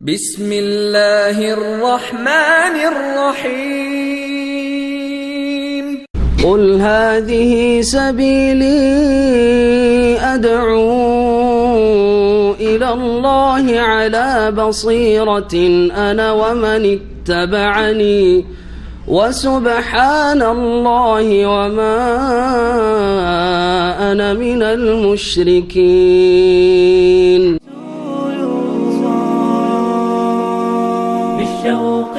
বিসমিল্লাহির রহমানির রহিম। قل هذه سبيلي أدعو إلى الله على بصيرة أنا ومن اتبعني وسبحان الله وما أنا من المشركين. بالشوق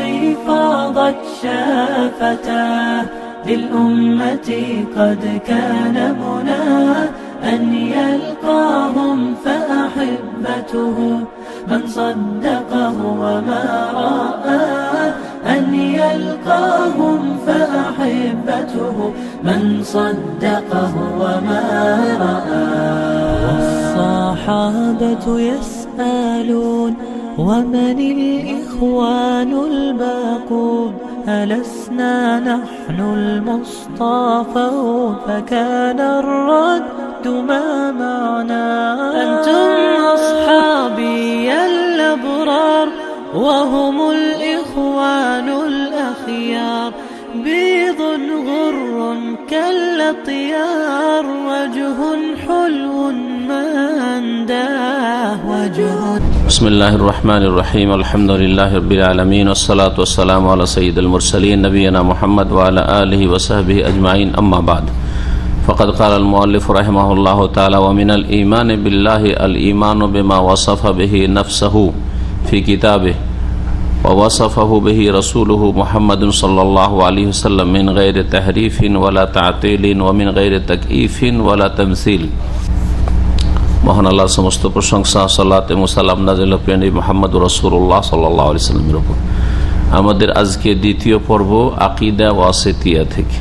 فاضت شافتاه للأمة قد كان مناه أن يلقاهم فأحبته من صدقه وما رآه أن يلقاهم فأحبته من صدقه وما رآه. والصحابة يسألون ومن الإخوان الباقون ألسنا نحن المصطفون فكان الرد ما معنا أنتم أصحابي الأبرار وهم الإخوان الأخيار بيض غر كالأطيار وجه حلو ما أنداه وجه. بسم الله الرحمن الرحيم. الحمد لله رب العالمين والصلاة والسلام على سيد المرسلين نبينا محمد وعلى آله وصحبه أجمعين. أما بعد فقد قال المؤلف رحمه الله تعالى ومن الإيمان بالله الإيمان بما وصف به نفسه في كتابه ووصفه به رسوله محمد صلى الله عليه وسلم من غير تحريف ولا تعطيل ومن غير تكييف ولا تمثيل. মহান আল্লাহর সমস্ত প্রশংসা, সালাত এবং সালাম নাযিল হোক নবী মুহাম্মদ রাসূলুল্লাহ সাল্লাল্লাহু আলাইহি ওয়াসাল্লামের উপর। আমাদের আজকে দ্বিতীয় পর্ব আকীদা ওয়াসিতিয়া থেকে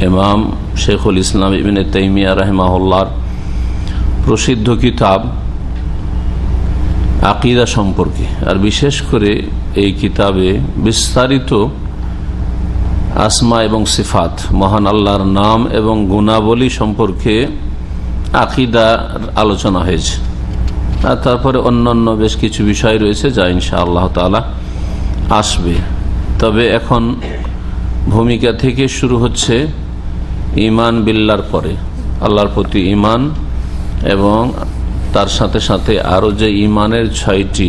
ইমাম শেখুল ইসলাম ইবনে তাইমিয়া রাহিমাহুল্লাহর প্রসিদ্ধ কিতাব আকীদা সম্পর্কে, আর বিশেষ করে এই কিতাবে বিস্তারিত আসমা এবং সিফাত, মহান আল্লাহর নাম এবং গুণাবলী সম্পর্কে আকীদার আলোচনা হয়েছে। আর তারপরে অন্যান্য বেশ কিছু বিষয় রয়েছে যা ইনশাআল্লাহ তাআলা আসবে। তবে এখন ভূমিকা থেকে শুরু হচ্ছে ঈমান বিল্লাহর পরে, আল্লাহর প্রতি ঈমান এবং তার সাথে সাথে আরও যে ঈমানের 6টি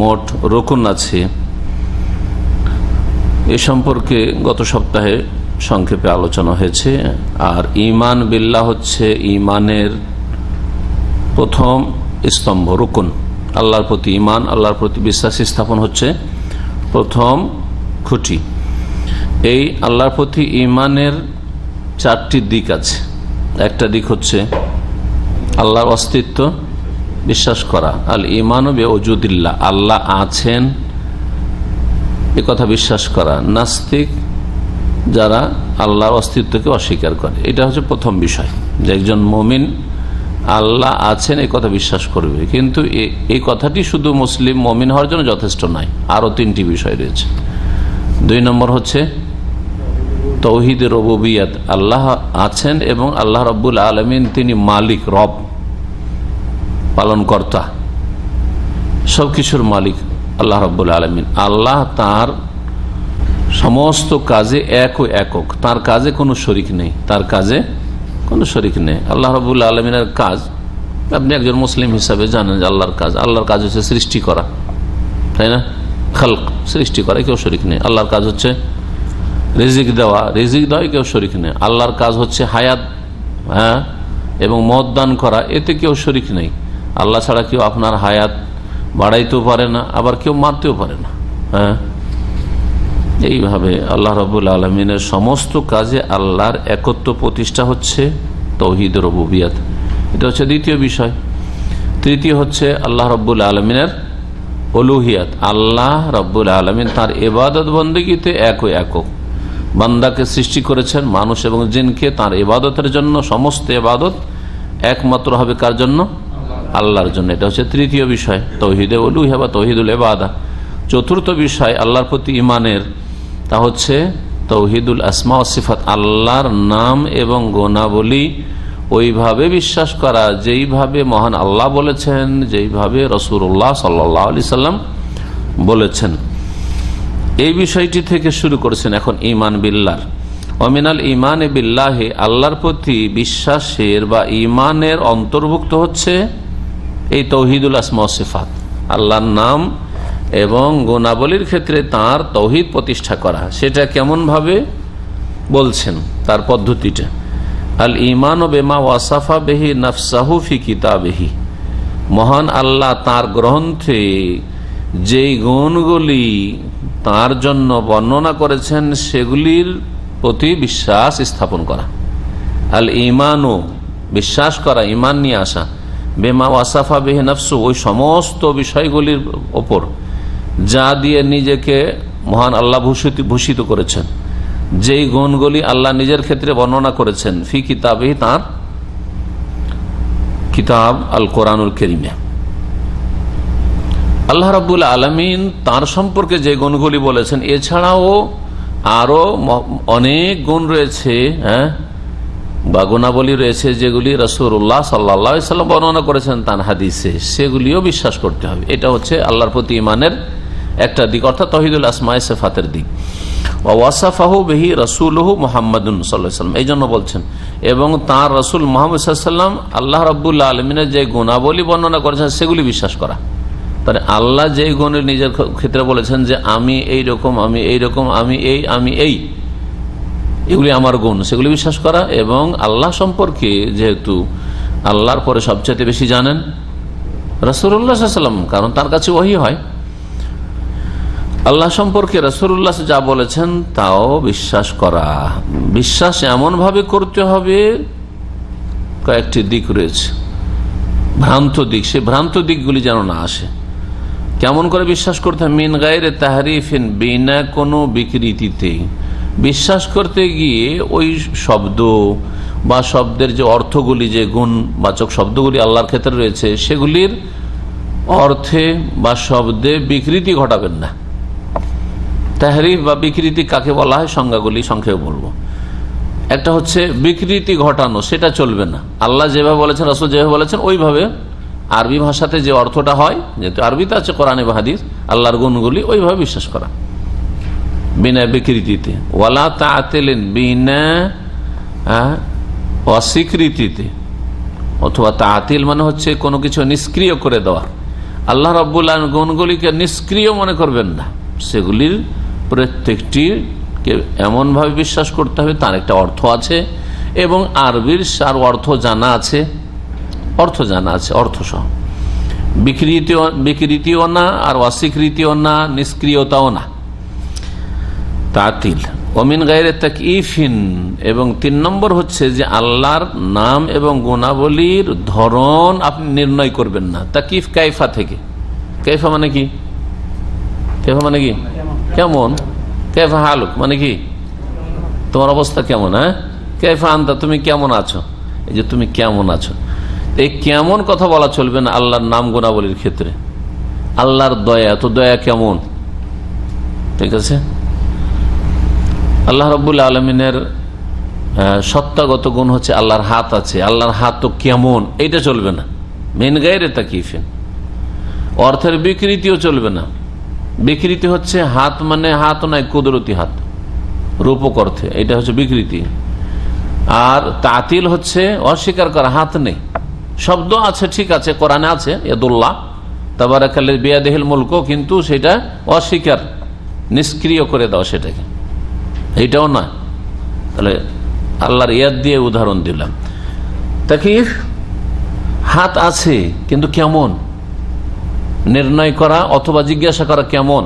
মোট রুকন আছে এ সম্পর্কে গত সপ্তাহে সংক্ষেপে আলোচনা হয়েছে। আর ঈমান বিল্লাহ হচ্ছে ঈমানের প্রথম স্তম্ভ, রুকন। আল্লাহর প্রতি ঈমান, আল্লাহর প্রতি বিশ্বাস স্থাপন হচ্ছে প্রথম খুঁটি। এই আল্লাহর প্রতি ঈমানের 4টি দিক আছে। একটা দিক হচ্ছে আল্লাহর অস্তিত্ব বিশ্বাস করা, আল ঈমানু বিউজুদিল্লাহ, আল্লাহ আছেন এ কথা বিশ্বাস করা। নাস্তিক যারা আল্লাহর অস্তিত্বকে অস্বীকার করে, এটা হচ্ছে প্রথম বিষয় যে একজন মুমিন আল্লাহ আছেন এই কথা বিশ্বাস করবে। কিন্তু এই কথাটি শুধু মুসলিম মুমিন হওয়ার জন্য যথেষ্ট নয়, আরও 3টি বিষয় রয়েছে। 2 নম্বর হচ্ছে তৌহিদ রুবুবিয়ত, আল্লাহ আছেন এবং আল্লাহ রাব্বুল আলামিন তিনি মালিক, রব, পালনকর্তা, সবকিছুর মালিক আল্লাহ রাব্বুল আলামিন। আল্লাহ তার সমস্ত কাজে এক ও একক, তার কাজে কোনো শরিক নেই, তার কাজে কোনো শরিক নেই। আল্লাহ রাব্বুল আলামিনের কাজ আপনি একজন মুসলিম হিসাবে জানেন যে আল্লাহর কাজ হচ্ছে সৃষ্টি করা, তাই না? খালক, সৃষ্টি করা, কেউ শরিক নেই। আল্লাহর কাজ হচ্ছে রিজিক দেওয়া কেউ শরিক নেই। আল্লাহর কাজ হচ্ছে হায়াত এবং মত দান করা, এতে কেউ শরিক নেই। আল্লাহ ছাড়া কেউ আপনার হায়াত বাড়াইতেও পারে না, আবার কেউ মারতেও পারে না। এইভাবে আল্লাহ রাব্বুল আলামিনের সমস্ত কাজে আল্লাহর একত্ব প্রতিষ্ঠা হচ্ছে তাওহীদ রুবুবিয়ত, এটা হচ্ছে দ্বিতীয় বিষয়। তৃতীয় হচ্ছে আল্লাহ রাব্বুল আলামিনের উলুহিয়ত, আল্লাহ রাব্বুল আলামিন তার ইবাদত বন্দেগীতে এক ও একক। বান্দাকে সৃষ্টি করেছেন, মানুষ এবং জিনকে, তার ইবাদতের জন্য। সমস্ত ইবাদত একমাত্র হবে কার জন্য? আল্লাহর জন্য। এটা হচ্ছে তৃতীয় বিষয়, তাওহীদে উলুহিয়া বা তাওহীদুল ইবাদা। চতুর্থ বিষয় আল্লাহর প্রতি ঈমানের, তা হচ্ছে তাওহীদুল আসমা ওয়াস সিফাত, আল্লাহর নাম এবং গুণাবলী ওইভাবে বিশ্বাস করা যেইভাবে মহান আল্লাহ বলেছেন, যেইভাবে রাসূলুল্লাহ সাল্লাল্লাহু আলাইহি সাল্লাম বলেছেন। এই বিষয়টি থেকে শুরু করেছেন এখন ঈমান বিল্লাহ। অমিনাল ঈমান বিল্লাহি, আল্লাহর প্রতি বিশ্বাসের বা ঈমানের অন্তর্ভুক্ত হচ্ছে এই তাওহীদুল আসমা ওয়াস সিফাত, আল্লাহর নাম এবং গুণাবলীর ক্ষেত্রে তার তাওহীদ প্রতিষ্ঠা করা। সেটা কেমন ভাবে বলছেন, তার পদ্ধতিটা। আল ঈমানু বিমা ওয়াসাফা বিহি নাফসাহু ফি কিতাবিহি, মহান আল্লাহ তার গ্রন্থে যেই গুণগুলি তার জন্য বর্ণনা করেছেন সেগুলির প্রতি বিশ্বাস স্থাপন করা। আল ঈমানু, বিশ্বাস করা, ঈমান নিয়ে আসা, বেমা ওয়াসাফা বিহি নাফসু, ওই সমস্ত বিষয়গুলির ওপর যা দিয়ে নিজেকে মহান আল্লাহ ভূষিত করেছেন, যেই গুণগুলি আল্লাহ নিজের ক্ষেত্রে বর্ণনা করেছেন, ফি কিতাবিহি, তার কিতাব আল কোরআনুল কারীমে। আল্লাহ রাব্বুল আলামিন তার সম্পর্কে যে গুণগুলি বলেছেন, এছাড়াও আরো অনেক গুণ রয়েছে, বা গুণাবলী রয়েছে যেগুলি রাসূলুল্লাহ সাল্লাল্লাহু আলাইহি ওয়াসাল্লাম বর্ণনা করেছেন তার হাদিসে, সেগুলিও বিশ্বাস করতে হবে। এটা হচ্ছে আল্লাহর প্রতি ঈমানের একটা দিক, অর্থাৎ তাওহীদুল আসমা ওয়াস সিফাতের দিক। ওয়া ওয়াসাফাহু বিহি রাসূলুহু মুহাম্মাদুন সাল্লাল্লাহু আলাইহি ওয়াসাল্লাম, এই জন্য বলছেন, এবং তার রাসূল মুহাম্মদ সাল্লাল্লাহু আলাইহি ওয়াসাল্লাম আল্লাহ রাব্বুল আলামিনের যে গুণাবলী বর্ণনা করেছেন সেগুলি বিশ্বাস করা। তাহলে আল্লাহ যে গুণ নিজের ক্ষেত্রে বলেছেন যে আমি এই রকম, আমি এই রকম, আমি এই এগুলি আমার গুণ, সেগুলি বিশ্বাস করা। এবং আল্লাহ সম্পর্কে যেহেতু আল্লাহর পরে সবচেয়ে বেশি জানেন রাসূলুল্লাহ সাল্লাল্লাহু আলাইহি ওয়াসাল্লাম, কারণ তার কাছে ওহী হয়, আল্লাহ সম্পর্কে রাসূলুল্লাহ যা বলেছেন তাও বিশ্বাস করা। বিশ্বাস এমন ভাবে করতে হবে, কয়েকটি দিক রয়েছে, ভ্রান্ত দিক, সে ভ্রান্ত দিকগুলি যেন না আসে। কেমন করে বিশ্বাস করতে হবে? মিন গায়রে তাহরিফিন, বিনা কোনো বিকৃতিতে। বিশ্বাস করতে গিয়ে ওই শব্দ বা শব্দের যে অর্থগুলি, যে গুণবাচক শব্দগুলি আল্লাহর ক্ষেত্রে রয়েছে, সেগুলির অর্থে বা শব্দে বিকৃতি ঘটাবেন না। তাহরিফ বা বিকৃতি কাকে বলা হয় সংজ্ঞাগুলি সংক্ষেপে বলবো। একটা হচ্ছে বিকৃতি ঘটানো, সেটা চলবে না। আল্লাহ যেভাবে বলেছেন, রাসূল যেভাবে বলেছেন, ওইভাবে আরবি ভাষাতে যে অর্থটা হয়, যেহেতু আরবিতে আছে কোরআনে বা হাদিস, আল্লাহর গুণগুলি ওইভাবে বিশ্বাস করা বিনা বিকৃতিতে। ওয়ালা তাআতিলিন, বিনা অস্বীকৃতিতে, অথবা তাআতিল মানে হচ্ছে কোনো কিছু নিষ্ক্রিয় করে দেওয়া। আল্লাহ রাব্বুল আলামিন গুণগুলিকে নিষ্ক্রিয় মনে করবেন না, সেগুলির প্রত্যেকটিকে এমনভাবে বিশ্বাস করতে হবে তার একটা অর্থ আছে, এবং আরবির সার অর্থ জানা আছে, অর্থ সহ। বিকৃতিও না, আর অস্বীকৃতিও না, নিষ্ক্রিয়তাও না, তাতিল। ওমিন গায়রে তাকইফিন, এবং 3 নম্বর হচ্ছে যে আল্লাহর নাম এবং গুণাবলীর ধরন আপনি নির্ণয় করবেন না। তাকিফ কাইফা থেকে, কাইফা মানে কি? কাইফা মানে কি? কেমন? কাইফা হালুক মানে কি? তোমার অবস্থা কেমন? কাইফা আনতা, তুমি কেমন আছো? এই যে তুমি কেমন আছো, এই কেমন কথা বলা চলবে না আল্লাহর নাম গুণাবলীর ক্ষেত্রে। আল্লাহর দয়া, তো দয়া কেমন? ঠিক আছে। আল্লাহ রাব্বুল আলামিনের সত্তাগত গুণ হচ্ছে আল্লাহর হাত আছে, আল্লাহর হাত তো কেমন, এইটা চলবে না। মিন গায়রে তাকইফিন, অর্থের বিকৃতিও চলবে না। বিকৃতি হচ্ছে হাত মানে হাত নয়, কুদরতি হাত, রূপক অর্থে, এটা হচ্ছে বিকৃতি। আর তাতিল হচ্ছে অস্বীকার করা, হাত নেই। শব্দ আছে, ঠিক আছে, কোরআনে আছে ইয়াদুল্লাহ তাবারাকাল্লাযী বিয়াদিহিল মুলক, কিন্তু সেটা অস্বীকার, নিষ্ক্রিয় করে দাও সেটাকে, এইটাও না। তাহলে আল্লাহর ইয়াদ দিয়ে উদাহরণ দিলাম। তাকিফ, হাত আছে কিন্তু কেমন নির্ণয় করা, অথবা জিজ্ঞাসা করা কেমন।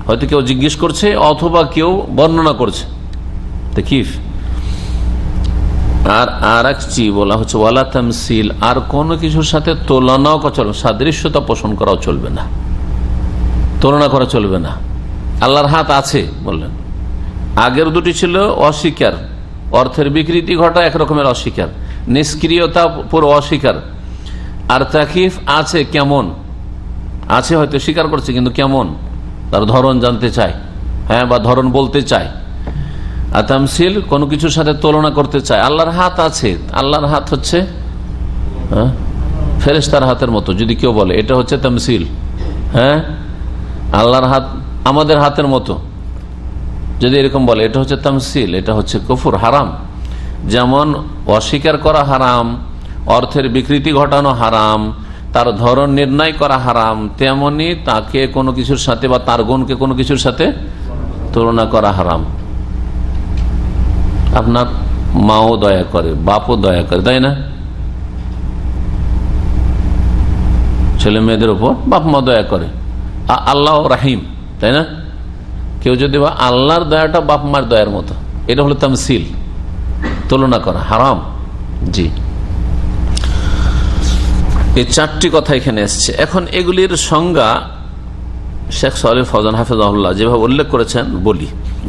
হয়তো কেউ জিজ্ঞেস করছে অথবা কেউ বর্ণনা করছে, তাকিফ। আর এক বলা হচ্ছে ওয়ালা তামসিল, আর কোনো কিছুর সাথে তুলনাও চলবে, সাদৃশ্যতা পোষণ করাও চলবে না, তুলনা করা চলবে না। আল্লাহর হাত আছে বললেন, আগের দুটি ছিল অস্বীকার, অর্থের বিকৃতি ঘটা একরকমের অস্বীকার, নিষ্ক্রিয়তা পুরো অস্বীকার। আর তাকিফ আছে, কেমন আছে, হয়তো স্বীকার করছে কিন্তু কেমন, তার ধরন জানতে চায়, বা ধরন বলতে চায়। আর তামসিল, কোনো কিছুর সাথে তুলনা করতে চায়। আল্লাহর হাত আছে, আল্লাহর হাত হচ্ছে ফেরেশতার হাতের মতো, যদি কেউ বলে এটা হচ্ছে তামসিল, আল্লাহর হাত আমাদের হাতের মতো যদি এরকম বলে, এটা হচ্ছে তামসিল, এটা হচ্ছে কুফর, হারাম। যেমন অস্বীকার করা হারাম, অর্থের বিকৃতি ঘটানো হারাম, তার ধরন নির্ণয় করা হারাম, তেমনি তাকে কোনো কিছুর সাথে বা তার গুণকে কোনো কিছুর সাথে তুলনা করা হারাম। আপনার মাও দয়া করে, বাপও দয়া করে, তাই না? ছেলে মেয়েদের উপর বাপ মা দয়া করে, আল্লাহ রাহিম, তাই না? কেউ যদি বা আল্লাহর দয়াটা বাপ মার দয়ার মতো, এটা হলো তামসিল, তুলনা করা হারাম। জি, এই চারটি কথা এখানে এসছে। এখন এগুলির সংজ্ঞা শেখ সালেহ ফওজান হাফেজাহুল্লাহ যেভাবে উল্লেখ করেছেন বলি,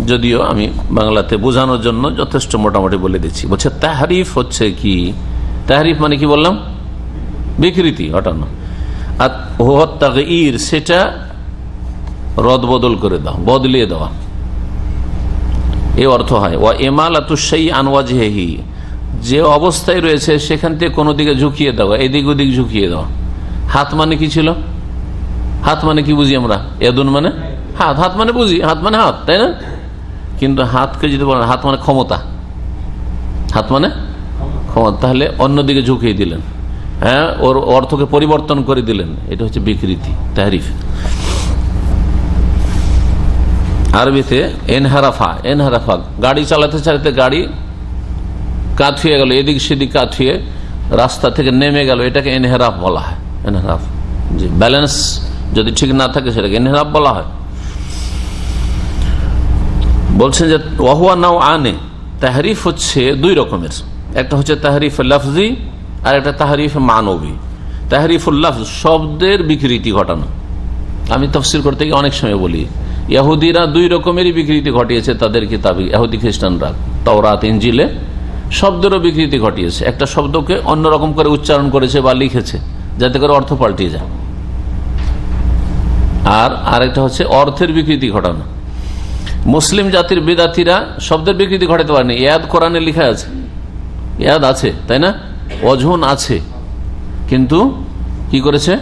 যদিও আমি বাংলাতে বোঝানোর জন্য যথেষ্ট মোটামুটি বলে দিচ্ছি। বলছে তাহরিফ হচ্ছে কি? তাহরিফ মানে কি বললাম? বিকৃতি ঘটানো। আর তাগয়ির সেটা রদবদল করে দাও, বদলিয়ে দেওয়া, এই অর্থ হয়। ওয়া ইমালাতু শাইই আন ওয়াজহিহি, যে অবস্থায় রয়েছে সেখান থেকে কোনো দিকে ঝুঁকিয়ে দেওয়া, এদিক ওদিক ঝুঁকিয়ে দেওয়া। হাত মানে কি ছিল? হাত মানে কি বুঝি আমরা? এদুন মানে হাত, হাত মানে বুঝি, হাত মানে হাত, তাই না? কিন্তু হাতকে যদি বলেন হাত মানে ক্ষমতা, হাত মানে ক্ষমতা, তাহলে অন্যদিকে ঝুঁকিয়ে দিলেন, হ্যাঁ, ওর অর্থকে পরিবর্তন করে দিলেন, এটা হচ্ছে বিকৃতি, তাহরিফ। আরবিতে এনহারাফা, এনহারাফা, গাড়ি চালাতে চালাতে গাড়ি কাত হয়ে গেল, এদিক সেদিক কাত হয়ে রাস্তা থেকে নেমে গেল, এটাকে এনহেরাফ বলা হয়। এনহেরাফ, জি, ব্যালেন্স যদি ঠিক না থাকে সেটাকে এনহেরাফ বলা হয়। বলছেন যে ওয়াহুয়া নাও আনে, তাহরিফ হচ্ছে দুই রকমের, একটা হচ্ছে তাহরিফ লফজি আর একটা তাহরিফ মানবী। তাহরিফুল লফজ, শব্দের বিকৃতি ঘটানো। আমি তাফসীর করতে গিয়ে অনেক সময় বলি, ইহুদিরা দুই রকমেরই বিকৃতি ঘটিয়েছে তাদের কিতাবে, ইহুদি খ্রিস্টানরা তাওরাত ইনজিলে শব্দেরও বিকৃতি ঘটিয়েছে। একটা শব্দকে অন্যরকম করে উচ্চারণ করেছে বা লিখেছে যাতে করে অর্থ পাল্টে যায়, আর আরেকটা হচ্ছে অর্থের বিকৃতি ঘটানো। মুসলিম জাতির বিদাতিরা শব্দের বিকৃতি ঘটাতে পারেনি। ইয়াদ কোরআনে লেখা আছে, ইয়াদ আছে, তাই না? অজুন আছে, কিন্তু কি করেছে?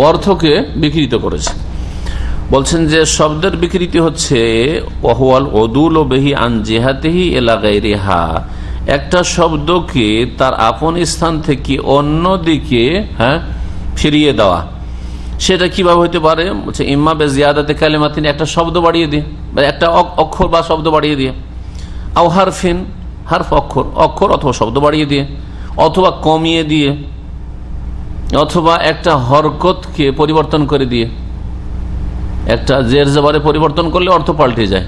অর্থকে বিকৃত করেছে। বলছেন যে শব্দের বিকৃতি হচ্ছে ওয়াহুয়াল উদুল বিহি আন জিহাতিহি ইলা গায়রিহা, একটা শব্দকে তার আপন স্থান থেকে অন্য দিকে, হ্যাঁ, ফিরিয়ে দেওয়া। সেটা কিভাবে হতে পারে? বলছে ইম্মা বেজিয়াদাতে কালিমাতিন, একটা শব্দ বাড়িয়ে দিয়ে, বা একটা অক্ষর বা শব্দ বাড়িয়ে দিয়ে, আও হারফিন, হারফ অক্ষর, অক্ষর অথবা শব্দ বাড়িয়ে দিয়ে, অথবা কমিয়ে দিয়ে, অথবা একটা হরকতকে পরিবর্তন করে দিয়ে। একটা জের জবরে পরিবর্তন করলে অর্থ পাল্টে যায়,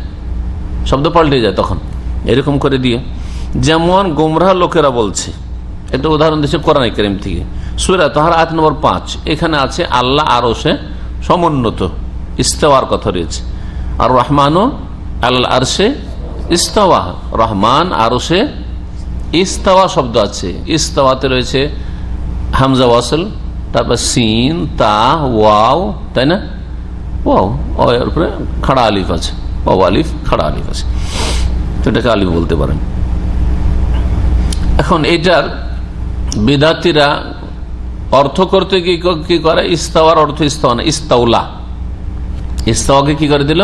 শব্দ পাল্টে যায় তখন, এরকম করে দিয়ে। যেমন গোমরাহ লোকেরা বলছে, একটা উদাহরণ দিচ্ছে কোরআন কারীম থেকে, সূরা তাহার আয়াত নম্বর 5, এখানে আছে আল্লাহ আরশে সমুন্নত, ইস্তাওয়ার কথা রয়েছে। আর রহমানও আল আরশে ইস্তাওয়া, রহমান আরশে ইস্তাওয়া শব্দ আছে। ইস্তাওয়াতে রয়েছে হামজা ওয়াসল, তারপর সিন, তা, ওয়াও, তাই না? ওয়াও, এর উপরে খাড়া আলিফ আছে, ওয়াও আলিফ, খাড়া আলিফ আছে, এটাকে আলিফ বলতে পারেন। এখন এটার বিদাতিরা অর্থ করতে কি করে? ইস্তাওয়ার অর্থ ইস্তাওয়া না, ইস্তাউলা। ইস্তাওয়াকে কি করে দিল?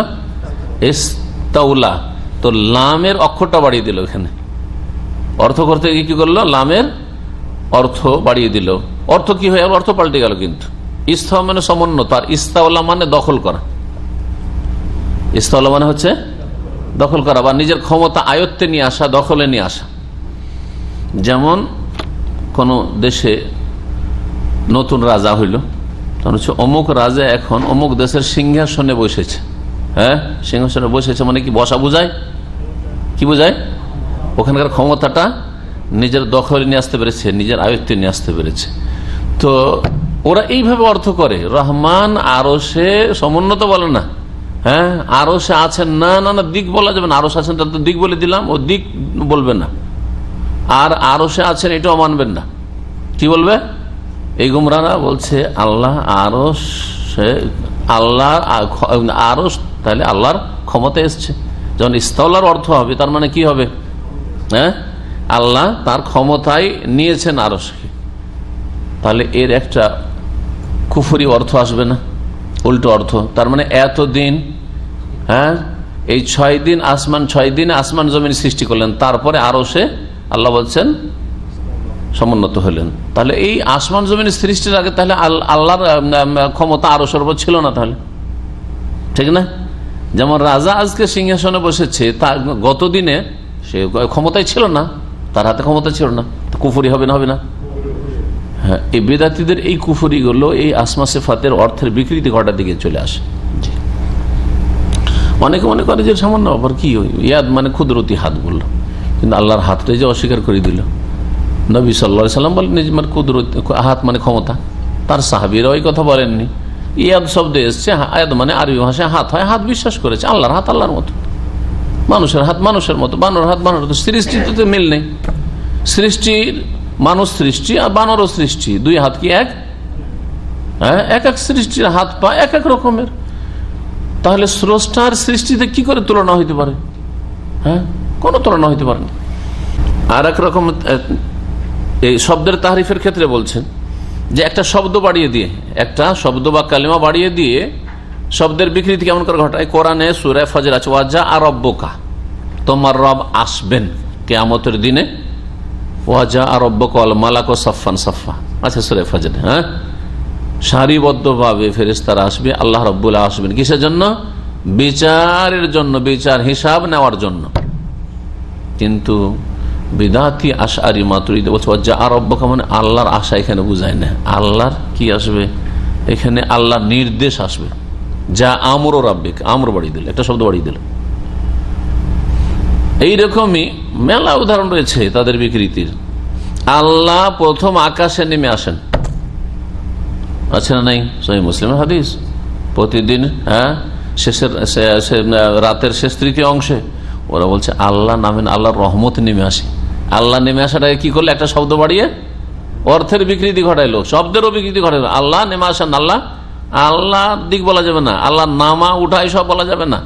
ইস্তাউলা। তো লামের অক্ষরটা বাড়িয়ে দিল এখানে, অর্থ করতে গিয়ে কি করলো? লামের অর্থ বাড়িয়ে দিল। অর্থ কি হয়ে গেল? অর্থ পাল্টে গেল। কিন্তু ইস্তাওয়া মানে সমুন্নত, আর ইস্তাউলা মানে দখল করা। ইস্তাউলা মানে হচ্ছে দখল করা বা নিজের ক্ষমতা আয়ত্তে নিয়ে আসা, দখলে নিয়ে আসা। যেমন কোন দেশে নতুন রাজা হইল, তখন হচ্ছে অমুক রাজা এখন অমুক দেশের সিংহাসনে বসেছে। হ্যাঁ, সিংহাসনে বসেছে মানে কি? বসা বুঝায়। কি বুঝায়? ওখানকার ক্ষমতাটা নিজের দখলে নিয়ে আসতে পেরেছে, নিজের আয়ত্তে নিয়ে আসতে পেরেছে। তো ওরা এইভাবে অর্থ করে, রহমান আরশে সমুন্নত বলে না, হ্যাঁ, আরশে আছেন, না না না, দিক বলা যাবে না। আরশ আছেন তার তো দিক বলে দিলাম, ও দিক বলবে না। আর আরশে আছেন এটাও মানবেন না। কি বলবে? এই গুমরাহরা বলছে আল্লাহ আরশে, আল্লাহ আরশ, তাহলে আল্লাহর ক্ষমতা এসছে। যখন ইস্তাওলার অর্থ হবে তার মানে কি হবে? হ্যাঁ, আল্লাহ তার ক্ষমতায় নিয়েছেন আরশকে, তাহলে এর একটা কুফরি অর্থ আসবে না? উল্টো অর্থ। তার মানে এতদিন, হ্যাঁ, এই 6 দিন আসমান, 6 দিনে আসমান জমিন সৃষ্টি করলেন, তারপরে আরো সে আল্লাহ বলছেন সমুন্নত হলেন। তাহলে এই আসমান জমিন সৃষ্টির আগে তাহলে আল্লাহর ক্ষমতা আরো সর্ব ছিল না, তাহলে ঠিক না? যেমন রাজা আজকে সিংহাসনে বসেছে, তার গত দিনে সে ক্ষমতায় ছিল না, তার হাতে ক্ষমতা ছিল না, কুফরি হবে না? হবে না? হ্যাঁ, এই বেদাতীদের এই কুফরি গুলো এই আসমা সিফাতের অর্থের বিকৃতি ঘটার দিকে চলে আসে। অনেকে মনে করে যে সামান্য আবার কি ইয়াদ মানে কুদরতি হাত বললো, কিন্তু আল্লাহর হাতটাই যে অস্বীকার করে দিল। নবী সাল্লাল্লাহু আলাইহি ওয়াসাল্লাম বলেন নিজমার কুদরতি হাত মানে ক্ষমতা, তার সাহাবীরা ওই কথা বলেননি। ইয়াদ শব্দ এসছে, আয়াদ মানে আরবি ভাষায় হাত হয়, হাত বিশ্বাস করেছে। আল্লাহর হাত আল্লাহর মতো, মানুষের হাত মানুষের মতো, বানর হাত বানর মতো। সৃষ্টিতে মিল নেই, সৃষ্টির মানুষ সৃষ্টি আর বানরও সৃষ্টি, দুই হাত কি এক? হ্যাঁ, এক এক সৃষ্টির হাত পা এক এক রকমের। তাহলে স্রষ্টার সৃষ্টিতে কি করে তুলনা হইতে পারে? হ্যাঁ, কোনো তুলনা হইতে পারে না। আর এক রকম এই শব্দের তাহরিফের ক্ষেত্রে বলছেন যে একটা শব্দ বাড়িয়ে দিয়ে, একটা শব্দ বা কালিমা বাড়িয়ে দিয়ে শব্দের বিকৃতি কেমন করে ঘটায়? কোরআনে সূরা ফজর আছে, ওয়াজা আরব্বুকা, তোমার রব আসবেন কিয়ামতের দিনে, ওয়াজা আরব্বুকা ওয়াল মালাকু সাফফান সাফফা। আচ্ছা, সূরা ফজর, হ্যাঁ, সারিবদ্ধভাবে ফেরেশতারা আসবে, আল্লাহ রাব্বুল আসবেন কিসের জন্য? বিচারের জন্য, বিচার হিসাব নেওয়ার জন্য। কিন্তু বিদাতি আশআরি মাতুরিদি বলছে ওয়াজা আরব্বুকা মানে আল্লাহর আশা এখানে বুঝায় না। আল্লাহর কি আসবে এখানে? আল্লাহর নির্দেশ আসবে। যা আমর রাব্বিক, আমর বাড়িয়ে দিল, একটা শব্দ বাড়িয়ে দিল। এইরকমই মেলা উদাহরণ রয়েছে তাদের বিকৃতির। আল্লাহ প্রথম আকাশে নেমে আসেন, আছে না নাই? সহিহ মুসলিমের হাদিস। প্রতিদিন, হ্যাঁ, রাতের শেষ তৃতীয় অংশে ওরা বলছে আল্লাহ নামেন, আল্লাহর রহমত নেমে আসে। আল্লাহ নেমে আসাটাকে কি করলে? একটা শব্দ বাড়িয়ে অর্থের বিকৃতি ঘটাইলো, শব্দেরও বিকৃতি ঘটাইলো। আল্লাহ নেমে আসেন, আল্লাহ, আল্লাহর দিক বলা যাবে না, আল্লাহ নামা উঠাই সব বলা যাবে না।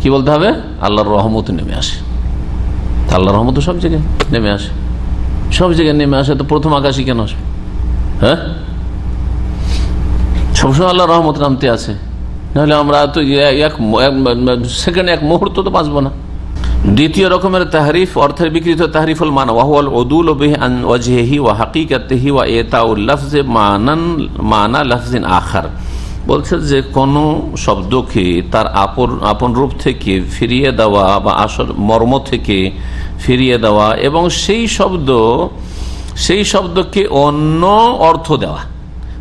কি বলতে হবে? আল্লাহর রহমত নেমে আসে। আল্লাহর রহমত সব জায়গায় নেমে আসে, সব জায়গায় নেমে আসে। তো প্রথম আকাশই কেন আসবে? হ্যাঁ, সবসময় আল্লাহর রহমত নামতে আছে, নাহলে আমরা তো এক সেকেন্ড, এক মুহূর্ত তো বাঁচবো না। দ্বিতীয় রকমের তাহরিফ, অর্থের বিকৃত তাহরিফুল মানা, ওয়াহুয়াল উদুল বিহি আন ওয়াজহিহি ওয়া হাকিকাতিহি ওয়া ইতাউল লাফজি মানা লাফজিন আখার। বলছে যে কোন শব্দকে তার আপন রূপ থেকে ফিরিয়ে দেওয়া বা আসল মর্ম থেকে ফিরিয়ে দেওয়া এবং সেই শব্দকে অন্য অর্থ দেওয়া,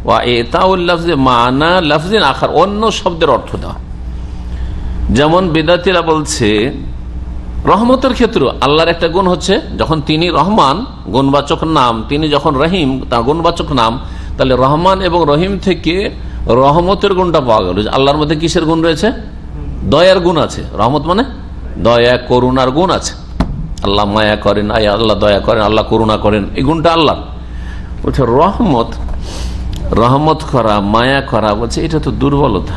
ওয়া ইতাউল লাফজি মানা লাফজিন আখার, অন্য শব্দের অর্থ দেওয়া। যেমন বিদাতীরা বলছে রহমতের ক্ষেত্রে আল্লাহর একটা গুণ হচ্ছে, যখন তিনি রহমান গুণবাচক নাম, তিনি যখন রহিম তার গুণবাচক নাম, তাহলে রহমান এবং রহিম থেকে রহমতের গুণটা পাওয়া গেল। আল্লাহর মধ্যে কিসের গুণ রয়েছে? দয়ার গুণ আছে। রহমত মানে দয়া করুণার গুণ আছে। আল্লাহ মায়া করেন, আল্লাহ দয়া করেন, আল্লাহ করুণা করেন, এই গুণটা আল্লাহ। বলছে রহমত করা, মায়া করা, বলছে এটা তো দুর্বলতা।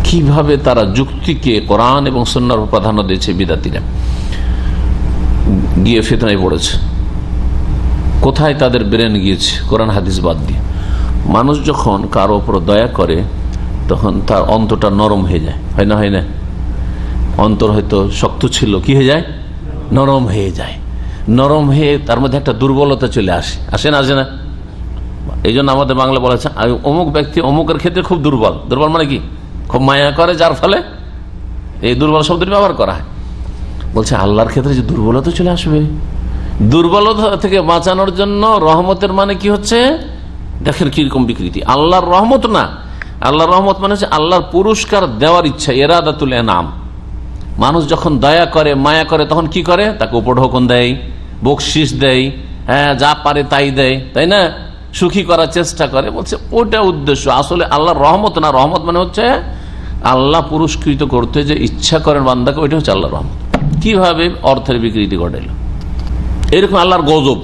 কিভাবে তারা যুক্তিকে কোরআন এবং সুন্নাহর প্রাধান্য দিয়েছে বিদাতীরা, গিয়ে ফিতনায় পড়েছে। কোথায় তাদের ব্রেন গিয়েছে? কোরআন হাদিস বাদ দিয়ে। মানুষ যখন কারো উপর দয়া করে তখন তার অন্তরটা নরম হয়ে যায়, হয় না? হয় না? অন্তর হয়তো শক্ত ছিল, কি হয়ে যায়? নরম হয়ে যায়। নরম হয়ে তার মধ্যে একটা দুর্বলতা চলে আসে না? আসে না? এই জন্য আমাদের বাংলা বলা আছে অমুক ব্যক্তি অমুকের ক্ষেত্রে খুব দুর্বল। দুর্বল মানে কি? খুব মায়া করে, যার ফলে এই দুর্বল শব্দটি ব্যবহার করা হয়। বলছে আল্লাহর ক্ষেত্রে যে দুর্বলতা চলে আসবে, দুর্বলতা থেকে বাঁচানোর জন্য রহমতের মানে কি হচ্ছে? দেখেন কিরকম বিকৃতি। আল্লাহর রহমত না, আল্লাহর রহমত মানে হচ্ছে আল্লাহর পুরস্কার দেওয়ার ইচ্ছা, ইরাদাতুল ইনাম। মানুষ যখন দয়া করে, মায়া করে, তখন কি করে? তাকে উপঢৌকন দেয়, বকশিস দেয়, হ্যাঁ, যা পারে তাই দেয়, তাই না? সুখী করার চেষ্টা করে। বলছে ওটা উদ্দেশ্য, আসলে আল্লাহর রহমত না। রহমত মানে হচ্ছে আল্লাহ পুরস্কৃত করতে যে ইচ্ছা করেন বান্দাকে, ওইটা হচ্ছে আল্লাহর রহমত। কিভাবে অর্থের বিকৃতি ঘটাইল? এরকম আল্লাহর গজব।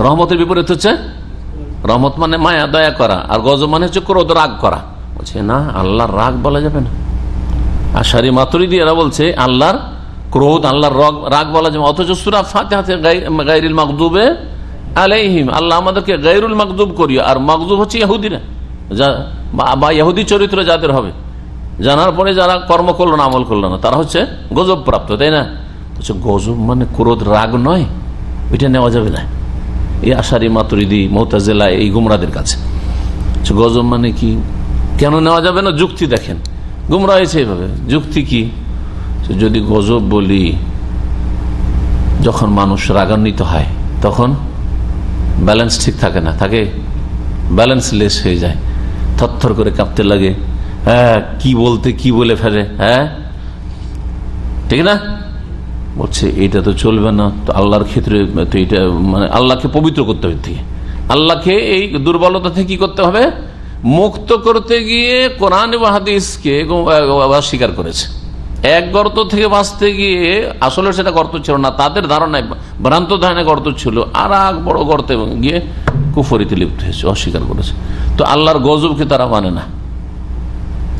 রহমতের বিপরীত হচ্ছে রহমত মানে মায়া, দয়া করা, আর গজব মানে হচ্ছে ক্রোধ, রাগ করা। বলছে না, আল্লাহর রাগ বলা যাবে না। আশারি মাতুরিদি এরা বলছে আল্লাহর ক্রোধ, আল্লাহর রাগ বলা যাবে। অথচ সূরা ফাতিহাতে গায়রিল মাগদুবে আলাইহিম, আল্লাহ আমাদেরকে গায়রুল মাগদুব করিও। আর মাগদুব হচ্ছে ইহুদিরা, বা ইহুদি চরিত্র যাদের হবে, জানার পরে যারা কর্ম করলো না, আমল করলো না, তারা হচ্ছে গজব প্রাপ্ত, তাই না? গজব মানে ক্রোধ, রাগ নয়, ওইটা নেওয়া যাবে না এই আশারি, মাতুরিদি, মুতাজিলা, এই গুমরাদের কাছে। গজব মানে কি, কেন নেওয়া যাবে না? যুক্তি দেখেন, গুমরা হয়েছে এইভাবে। যুক্তি কি? যদি গজব বলি, যখন মানুষ রাগান্বিত হয় তখন ব্যালেন্স ঠিক থাকে না, থাকে ব্যালেন্স লেস হয়ে যায়, থরথর করে কাঁপতে লাগে, হ্যাঁ কি বলতে কি বলে ফেলে, হ্যাঁ ঠিক না? বলছে এটা তো চলবে না, তো আল্লাহর ক্ষেত্রে তো এটা মানে আল্লাহকে পবিত্র করতে হবে, থেকে আল্লাহকে এই দুর্বলতা থেকে কি করতে হবে, মুক্ত করতে গিয়ে কোরআন এবং হাদিসকে অস্বীকার করেছে। এক গর্ত থেকে বাঁচতে গিয়ে, আসলে সেটা গর্ত ছিল না, তাদের ধারণায়, ভ্রান্ত ধারণায় গর্ত ছিল, আর এক বড় গর্তে গিয়ে কুফরিতে লিপ্ত হয়েছে, অস্বীকার করেছে। তো আল্লাহর গজবকে তারা মানে না।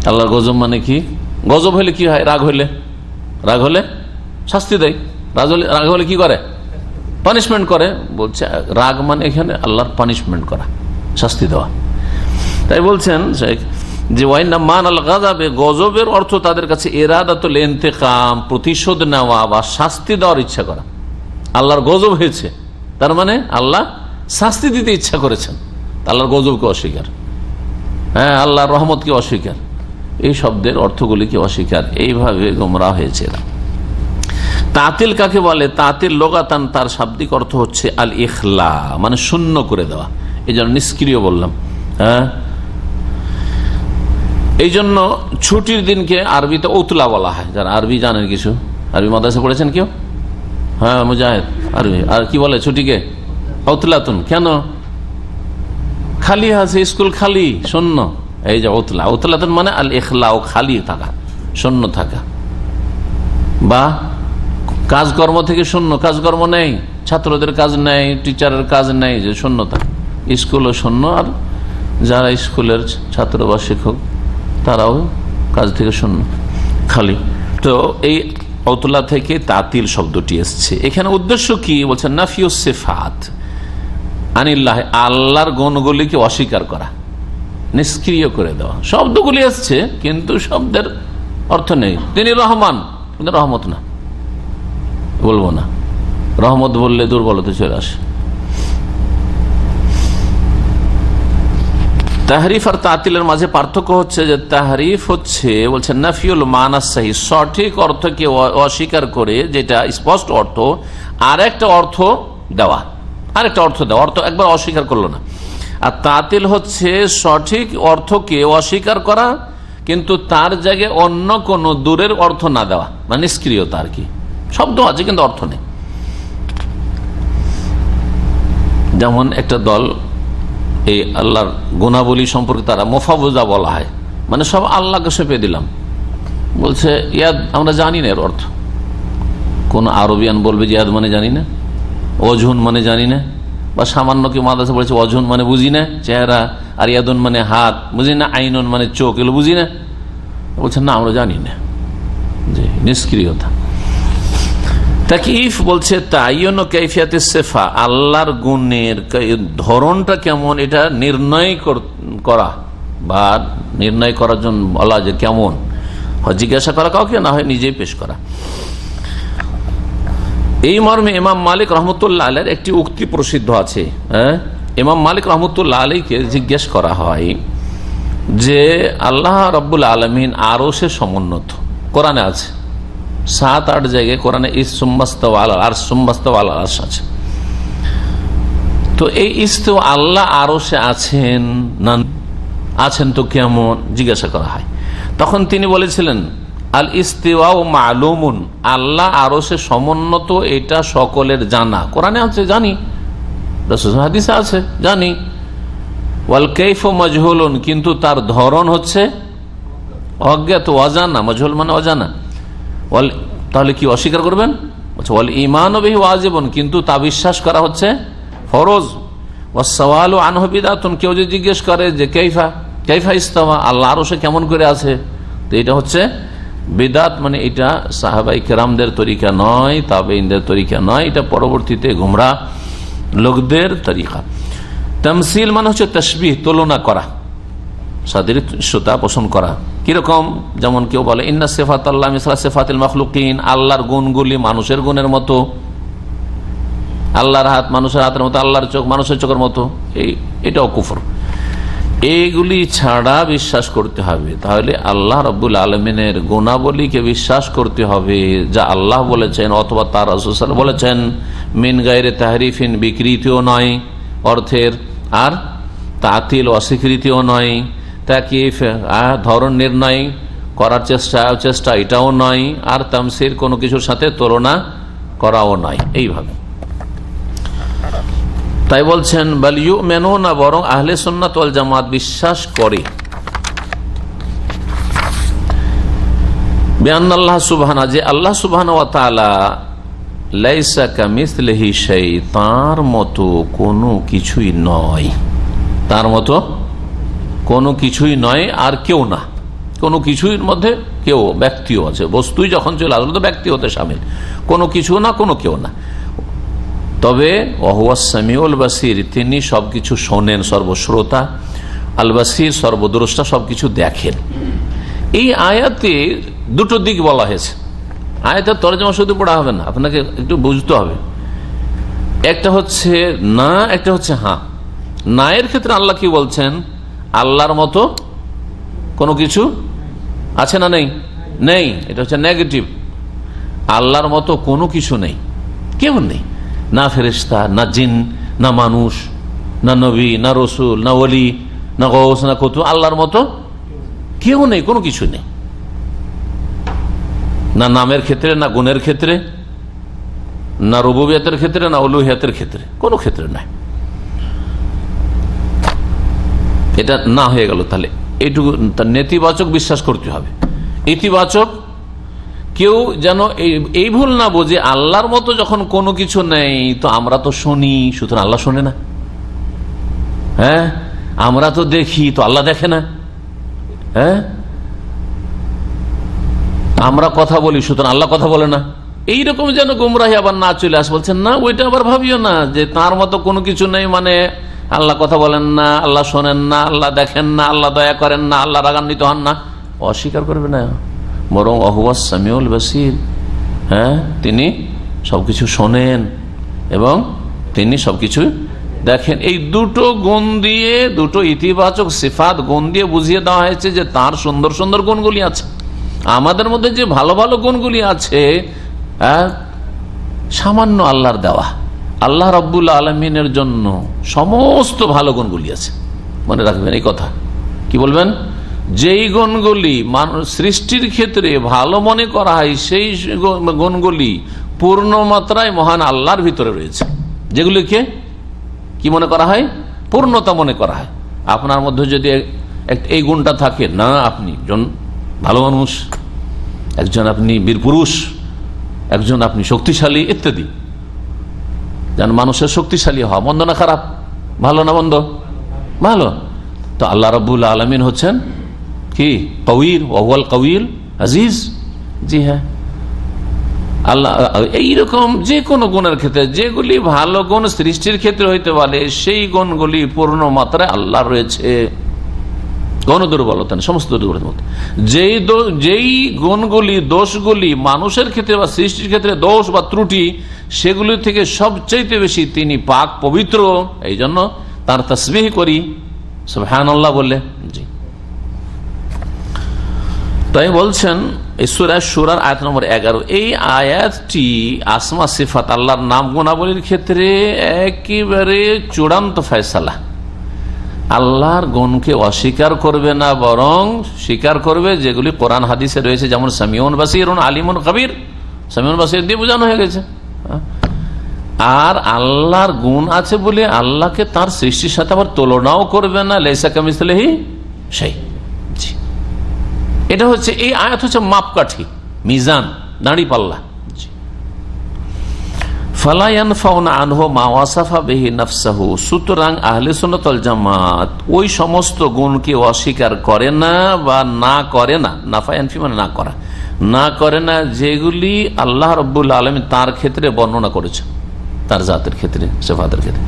আল্লাহর গজব মানে কি? গজব হলে কি হয়? রাগ হলে শাস্তি দেয়, রাগ হলে কি করে? পানিশমেন্ট করে। বলছে রাগ মানে এখানে আল্লাহর পানিশমেন্ট করা, শাস্তি দেওয়া। তাই বলছেন যে ওয়াইনা মান আল গাযাবে, গজবের অর্থ তাদের কাছে ইরাদাতুল ইন্তিকাম, প্রতিশোধ নেওয়া বা শাস্তি দেওয়ার ইচ্ছা করা। আল্লাহর গজব হয়েছে, তার মানে আল্লাহ শাস্তি দিতে ইচ্ছা করেছেন। আল্লাহর গজবকে অস্বীকার, হ্যাঁ আল্লাহর রহমতকে অস্বীকার, এই শব্দের অর্থগুলিকে অস্বীকার, এইভাবে গোমরাহ হয়েছে এরা। তাতিল কাকে বলে? তাতিল লোগাতান, তার শাব্দিক অর্থ হচ্ছে আল ইখলা, মানে শূন্য করে দেওয়া। এই জন্য নিষ্ক্রিয় বললাম। হ্যাঁ, এই জন্য ছুটির দিনকে আরবিতে উতলা বলা হয়। যারা আরবি জানেন, কিছু আরবি মাদ্রাসা পড়েছেন কেউ? হ্যাঁ মুজাহিদ, আরবি। আর কি বলে ছুটিকে? উতলাতুন। কেন? খালি আছে, স্কুল খালি, শূন্য, এই যে উতলা। উতলাতুন মানে আল ইখলা, ও খালি থাকা, শূন্য থাকা। বা কাজকর্ম থেকে শূন্য, কাজকর্ম নেই, ছাত্রদের কাজ নেই, টিচারের কাজ নেই, যে শূন্যতা। স্কুলও শূন্য, আর যারা স্কুলের ছাত্র বা শিক্ষক তারাও কাজ থেকে শূন্য, খালি। তো এই উতলা থেকে তাতিল শব্দটি এসছে। এখানে উদ্দেশ্য কি বলছেন? নাফিউস সিফাত আনিল্লাহ, আল্লাহর গুণগুলিকে অস্বীকার করা, নিষ্ক্রিয় করে দেওয়া। শব্দগুলি এসছে কিন্তু শব্দের অর্থ নেই। তিনি রহমান, কিন্তু রহমত না, বলবো না। রহমত বললে দুর্বলতা চলে আসে। তাহরিফ আর তাতিলের মাঝে পার্থক্য হচ্ছে যে তাহরিফ হচ্ছে বলছে নাফিউল মানাস সাহি, সঠিক অর্থকে অস্বীকার করে, যেটা স্পষ্ট অর্থ, আর একটা অর্থ দেওয়া, অর্থ একবার অস্বীকার করলো না। আর তাতিল হচ্ছে সঠিক অর্থকে অস্বীকার করা, কিন্তু তার জায়গায় অন্য কোনো দূরের অর্থ না দেওয়া, মানে নিষ্ক্রিয়তা আর কি। শব্দ আছে কিন্তু অর্থ নেই। যেমন একটা দল এই আল্লাহর গুণাবলী সম্পর্কে তারা মুফাওয়িজা বলা হয়, মানে সব আল্লাহকে সঁপে দিলাম। বলছে ইয়াদ আমরা জানি না এর অর্থ। কোন আরবিয়ান বলবে যে ইয়াদ মানে জানি না, অজুন মানে জানি না, বা সামান্য কি মাদ্রাসা বলেছে অজুন মানে বুঝি না, চেহারা, আর ইয়াদুন মানে হাত বুঝি না, আইনুন মানে চোখ, এগুলো বুঝি না। বলছে না আমরা জানি না, যে নিষ্ক্রিয়তা। তাকিফ বলছে তাইয়ুন কাইফিয়াত সিফা, আল্লাহর গুণের ধরনটা কেমন এটা নির্ণয় করা, বা নির্ণয় করার জন্য বলা যে কেমন, জিজ্ঞাসা করা কাউকে, না হয় নিজেই পেশ করা। এই মর্মে ইমাম মালিক রহমতুল্লাহ আলাইহির একটি উক্তি প্রসিদ্ধ আছে। ইমাম মালিক রহমতুল্লাহ আলাইহিকে জিজ্ঞেস করা হয় যে আল্লাহ রাব্বুল আলামিন আরশে সমুন্নত, কোরআনে আছে 7-8 জায়গায় কোরআনে আছে। তো এই ইস্তিওয়া আল্লাহ আরশে আছেন না, আছেন তো কেমন জিজ্ঞাসা করা হয়। তখন তিনি বলেছিলেন আল ইস্তিওয়া মালুমুন, আল্লাহ আরশে সমুন্নত এটা সকলের জানা, কোরআনে আছে জানি, রাসূল হাদিসে আছে জানি। ওয়াল কাইফু মাজহুলুন, কিন্তু তার ধরন হচ্ছে অজ্ঞাত, অজানা। মাজহুল মানে অজানা। তাহলে কি অস্বীকার করবেন? ওয়াল ঈমানু বিহি ওয়াজিবুন, কিন্তু তা বিশ্বাস করা হচ্ছে ফরজ। ওয়াস সাওয়ালু আনহু বিদআতুন, কেউ যদি জিজ্ঞেস করে যে কাইফা ইস্তাওয়া, আল্লাহ আরশে কেমন করে আছে, তো এটা হচ্ছে বিদআত, মানে এটা সাহাবায়ে কেরামদের তরিকা নয়, তাবেঈনদের তরিকা নয়, এটা পরবর্তীতে গুমরাহ লোকদের তরিকা। তামসিল মানে হচ্ছে তাসবিহ, তুলনা করা, সাদৃশ্যতা পোষণ করা। কিরকম? যেমন কেউ বলে ইন্না সিফাত আল্লাহ মিসলা সিফাতিল মাখলুকিন, আল্লাহর গুণগুলি মানুষের গুণের মতো, আল্লাহর হাত মানুষের হাতের মতো, আল্লাহর চোখ মানুষের চোখের মতো। এটাও কুফর। এইগুলি ছাড়া বিশ্বাস করতে হবে। তাহলে আল্লাহ রাব্বুল আলামিনের গুণাবলীকে বিশ্বাস করতে হবে, যা আল্লাহ বলেছেন অথবা তার রাসূল সাল্লাল্লাহু আলাইহি ওয়াসাল্লাম বলেছেন, মিন গায়রি তাহরিফিন, বিকৃতিও নয় অর্থের, আর তাতিল অস্বীকৃতিও নয়, তাকিফ ধরন নির্ণয় করার চেষ্টা এটাও নয়, আর তামসিল কোনো কিছুর সাথে তুলনা করাও নয়। এইভাবে তাই বলছেন বাল ইউমিনুনা, বরং আহলে সুন্নাত ওয়াল জামাত বিশ্বাস করে বিআন্নাল্লাহ সুবহানাহু, যে আল্লাহ সুবহানাহু ওয়া তাআলা লাইসা কামিসলিহি শাই, তার মতো কোনো কিছুই নয়, তার মতো কোনো কিছুই নয়, আর কেউ না। কোনো কিছুর মধ্যে কেউ, ব্যক্তিও আছে, বস্তুই যখন চলে আসলে তো ব্যক্তি হতে সামিল, কোনো কিছু না, কোনো কেউ না। তবে ওয়াহুয়াস সামিউল বাসির, তিনি সবকিছু শোনেন, সর্বশ্রোতা, আল বাসির সর্বদ্রষ্টা, সবকিছু দেখেন। এই আয়াতে দুটো দিক বলা হয়েছে। আয়াতের তরজমা শুধু পড়া হবে না, আপনাকে একটু বুঝতে হবে। একটা হচ্ছে না, একটা হচ্ছে হ্যাঁ। না এর ক্ষেত্রে আল্লাহ কি বলছেন? আল্লাহর মতো কোনো কিছু আছে না? নেই, নেই। এটা হচ্ছে নেগেটিভ। আল্লাহর মতো কোনো কিছু নেই, কেউ নেই, না ফেরেশতা, না জিন, না মানুষ, না নবী, না রসুল, না ওলি, না গৌস, না কুতুব। আল্লাহর মতো কেউ নেই, কোনো কিছু নেই, না নামের ক্ষেত্রে, না গুণের ক্ষেত্রে, না রুবুবিয়তের ক্ষেত্রে, না উলুহিয়াতের ক্ষেত্রে, কোনো ক্ষেত্রে নাই। এটা না হয়ে গেল। তাহলে এইটুকু তার নেতিবাচক বিশ্বাস করতে হবে। ইতিবাচক কেউ যেন এই ভুল না বোঝে, আল্লাহর মতো যখন কোনো কিছু নেই তো আমরা তো শুনি, সুতরাং আল্লাহ শোনে না। হ্যাঁ, আমরা তো দেখি তো আল্লাহ দেখে না। হ্যাঁ, আমরা কথা বলি সুতরাং আল্লাহ কথা বলে না। এইরকম যেন গুমরাহি আবার না চলে আসে। বলছেন না, ওইটা আবার ভাবিও না যে তার মতো কোনো কিছু নেই মানে আল্লাহ কথা বলেন না, আল্লাহ শোনেন না, আল্লাহ দেখেন না, আল্লাহ দয়া করেন না, আল্লাহ রাগান্বিত হন না। অস্বীকার করবে না, বরং ওয়াহুয়াস সামিউল বাসির, হ্যাঁ, তিনি সবকিছু শোনেন এবং তিনি সবকিছু দেখেন। এই দুটো গুণ দিয়ে, দুটো ইতিবাচক সিফাত গুণ দিয়ে বুঝিয়ে দেওয়া হয়েছে যে তার সুন্দর সুন্দর গুণগুলি আছে। আমাদের মধ্যে যে ভালো ভালো গুণগুলি আছে সামান্য আল্লাহর দেওয়া। আল্লাহ রাব্বুল আলামিনের জন্য সমস্ত ভালো গুণগুলি আছে। মনে রাখবেন এই কথা। কি বলবেন? যেই গুণগুলি সৃষ্টির ক্ষেত্রে ভালো মনে করা হয়, সেই গুণগুলি পূর্ণ মাত্রায় মহান আল্লাহর ভিতরে রয়েছে। যেগুলিকে কি মনে করা হয়? পূর্ণতা মনে করা হয়। আপনার মধ্যে যদি এই গুণটা থাকে, না আপনি একজন ভালো মানুষ, একজন আপনি বীর পুরুষ, একজন আপনি শক্তিশালী ইত্যাদি। যেন মানুষের শক্তিশালী হওয়া মন্দ না খারাপ, ভালো না মন্দ? ভালো। তো আল্লাহ রাব্বুল আলামিন হচ্ছেন কি? কবির, ওয়াল কবির আজিজ। জি হ্যাঁ, আল্লাহ এইরকম যে কোনো গুণের ক্ষেত্রে যেগুলি ভালো গুণ সৃষ্টির ক্ষেত্রে হইতে পারে, সেই গুণগুলি পূর্ণ মাত্রায় আল্লাহ রয়েছে। কোন দুর্বলতা নেই, সমস্ত দুর্বলতার মধ্যে। যেই গুণগুলি, দোষগুলি মানুষের ক্ষেত্রে বা সৃষ্টির ক্ষেত্রে দোষ বা ত্রুটি, সেগুলি থেকে সবচাইতে বেশি তিনি পাক পবিত্র। এই জন্য তার তাসবিহ করি সুবহানাল্লাহ বলে। জি, তাই বলছেন সূরা শুরার আয়াত নম্বর 11। এই আয়াতটি আসমা সিফাত, আল্লাহর নাম গুণাবলীর ক্ষেত্রে একেবারে চূড়ান্ত ফয়সালা। আল্লাহর গুণকে অস্বীকার করবে না, বরং স্বীকার করবে যেগুলি কোরআন হাদিসে রয়েছে, যেমন সামিউন বাসির, আলিমুন খাবির। সামিউন বাসির দিয়ে বোঝানো হয়ে গেছে। আর আল্লাহর গুণ আছে বলে আল্লাহকে তার সৃষ্টির সাথে আবার তুলনাও করবে না। লাইসা কামিসলিহি শাই। এটা হচ্ছে, এই আয়াত হচ্ছে মাপকাঠি, মিজান, দাঁড়ি পাল্লা। সুতরাং আহলে সুন্নাত ওয়াল জামাত ওই সমস্ত গুণকে অস্বীকার করে না বা না করে না। নাফায়ানফি মানে না করা, না করে না যেগুলি আল্লাহ রাব্বুল আলামিন তার ক্ষেত্রে বর্ণনা করেছেন, তার জাতের ক্ষেত্রে, সিফাতের ক্ষেত্রে।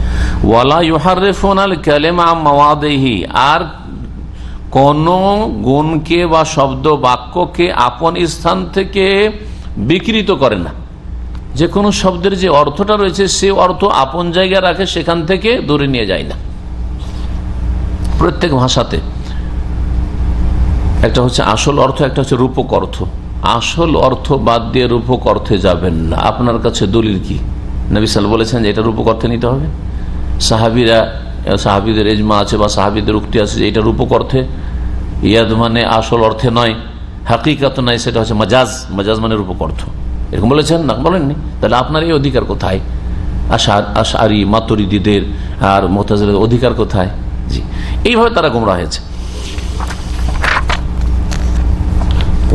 ওয়ালা ইউহাররিফুনাল কালিমা আন মাওয়াদিহি, আর কোন গুণকে বা শব্দ বাক্যকে আপন স্থান থেকে বিকৃত করে না। যে কোনো শব্দের যে অর্থটা রয়েছে সে অর্থ আপন জায়গায় রাখে, সেখান থেকে দূরে নিয়ে যায় না। প্রত্যেক ভাষাতে একটা হচ্ছে আসল অর্থ, একটা হচ্ছে রূপক অর্থ। আসল অর্থ বাদ দিয়ে রূপক অর্থে যাবেন না। আপনার কাছে দলিল কি? নবী সাল্লাল্লাহু আলাইহি ওয়াসাল্লাম বলেছেন যে এটা রূপক অর্থে নিতে হবে। সাহাবীদের ইজমা আছে বা সাহাবীদের উক্তি আছে যে এটা রূপক অর্থে, ইয়াদ মানে আসল অর্থে নয়, হাকিকাত নয়, সেটা হচ্ছে মাজাজ, মাজাজ মানে রূপক অর্থ, এরকম বলেছেন না? বলেননি। তাহলে আপনার এই অধিকার কোথায়? আশআরী মাতুরিদীদের আর মুতাজিলাদের অধিকার কোথায়? জি, এইভাবে তারা গোমরাহ হয়েছে।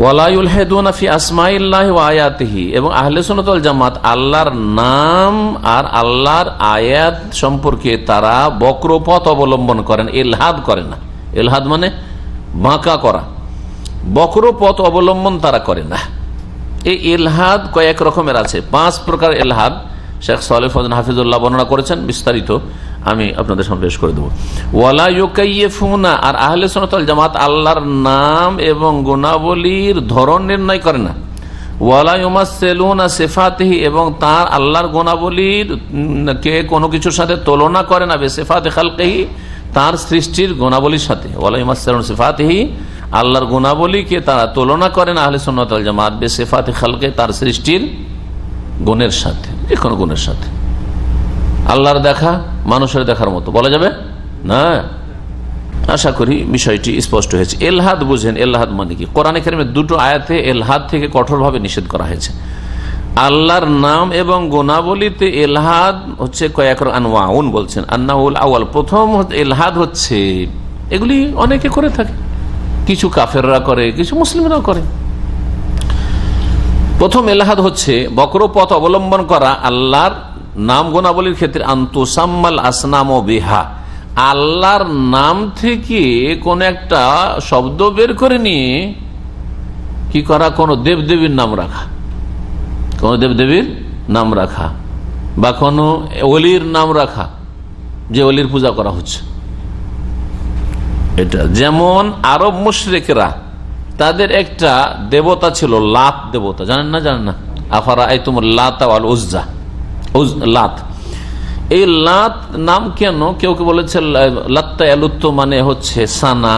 ওয়ালা ইউলহিদুনা ফি আসমাইল্লাহি ওয়া আয়াতিহি, এবং আহলে সুন্নাত ওয়াল জামাত আল্লাহর নাম আর আল্লাহর আয়াত সম্পর্কে তারা বক্রপথ অবলম্বন করেন, ইলহাদ করে না। ইলহাদ মানে বাঁকা করা, বক্রপথ অবলম্বন তারা করে না। এই ইলহাদ কয়েক রকমের আছে, 5 প্রকার ইলহাদ শেখ সালেহ ফজল হাফিজুল্লাহ বর্ণনা করেছেন, বিস্তারিত আমি আপনাদের সামনে পেশ করে দেবো। ওয়ালা ইউকাইয়িফুনা, আর আহলে সুন্নাত ওয়াল জামাত আল্লাহর নাম এবং গুণাবলীর ধরন নির্ণয় করে না। ওয়ালা ইউমাসসিলুনা সিফাতিহি, এবং তার আল্লাহর গুণাবলীর কে কোনো কিছুর সাথে তুলনা করে না, বিসিফাতি খালকিহি, তার সৃষ্টির গুণাবলীর সাথে। ওয়ালা ইউমাসসিলুনা সিফাতিহি, আল্লাহর গুণাবলীকে তারা তুলনা করে না আহলে সুন্নাত ওয়াল জামাত বিসিফাতি খালকি, তার সৃষ্টির গুণের সাথে, যে কোনো গুণের সাথে। আল্লাহর দেখা মানুষের দেখার মতো বলা যাবে না। আশা করি বিষয়টি স্পষ্ট হয়েছে। এলহাদ বুঝেন, এলহাদ মানে কি? কোরআনে কারিমে 2টো আয়াতে এলহাদ থেকে কঠোরভাবে নিষেধ করা হয়েছে। আল্লাহর নাম এবং গুণাবলীতে এলহাদ হচ্ছে কয়েক আনওয়াউন বলছেন। আন্নাউল আউয়াল, প্রথম এলহাদ হচ্ছে, এগুলি অনেকে করে থাকে, কিছু কাফেররা করে, কিছু মুসলিমরাও করে। প্রথম এলহাদ হচ্ছে বক্রপথ অবলম্বন করা আল্লাহর নাম গুণাবলীর ক্ষেত্রে। আনতুসাম্মাল আসনাম বিহা, আল্লাহর নাম থেকে কোন একটা শব্দ বের করে নিয়ে কি করা, কোন দেবদেবীর নাম রাখা, কোন দেবদেবীর নাম রাখা, বা কোন ওলির নাম রাখা, যে ওলির পূজা করা হচ্ছে। এটা যেমন আরব মুশরিকরা, তাদের একটা দেবতা ছিল লাত দেবতা, জানেন না? জানেন না? আফারা আইতুমুল লাত ওয়াল উজ্জা, লাত। এই লাত নাম কেন? কেউ কেউ বলেছে লাত্তা এলুত্ত মানে হচ্ছে সানা,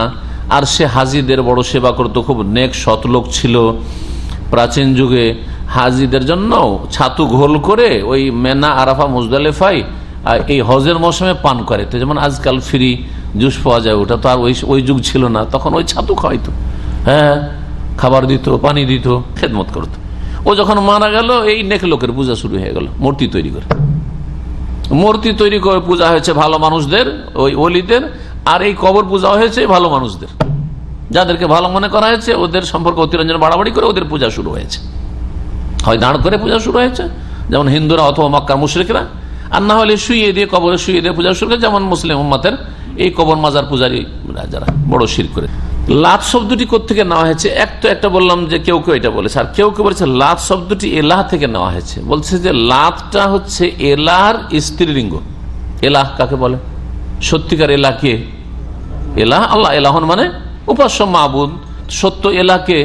আর সে হাজিদের বড় সেবা করতো, খুব নেক সৎ লোক ছিল। প্রাচীন যুগে হাজিদের জন্য ছাতু ঘোল করে ওই মেনা আরাফা মুজদালিফায় এই হজের মৌসুমে পান করে। তো যেমন আজকাল ফ্রি জুস পাওয়া যায়, ওটা তো আর ওই যুগ ছিল না, তখন ওই ছাতু খাওয়াইতো, হ্যাঁ, খাবার দিত, পানি দিত, খেদমত করতো। ও যখন মারা গেল, এই নেক লোকের পূজা শুরু হয়ে গেল, মূর্তি তৈরি করে পূজা হয়েছে ভালো মানুষদের, ওই ওলিদের, আর এই কবর পূজা হয়েছে ভালো মানুষদের, যাদেরকে ভালো মনে করা হয়েছে ওদের সম্পর্কে অতিরঞ্জন বাড়াবাড়ি করে ওদের পূজা শুরু হয়েছে। হয় দাঁড় করে পূজা শুরু হয়েছে যেমন হিন্দুরা অথবা মক্কার মুশরিকরা, আর না হলে শুয়ে দিয়ে, কবরে শুয়ে দিয়ে পূজা শুরু করে, যেমন মুসলিম উম্মতের এই কবর মাজার পূজারী যারা বড় শিরক করে। লাত শব্দটি কোত্থেকে নেওয়া হয়েছে? একটা বললাম যে কেউ কেউ এটা বলেছে, আর কেউ কেউ বলেছে লাত শব্দটি এলাহ থেকে নেওয়া হয়েছে। বলছে যে লাতটা হচ্ছে এলাহর স্ত্রীলিঙ্গ। এলাহ কাকে বলে? সত্যিকার এলাহ কে? এলাহ আল্লাহ। এলাহন মানে উপাস্য মাবুদ। সত্য এলাহ কে?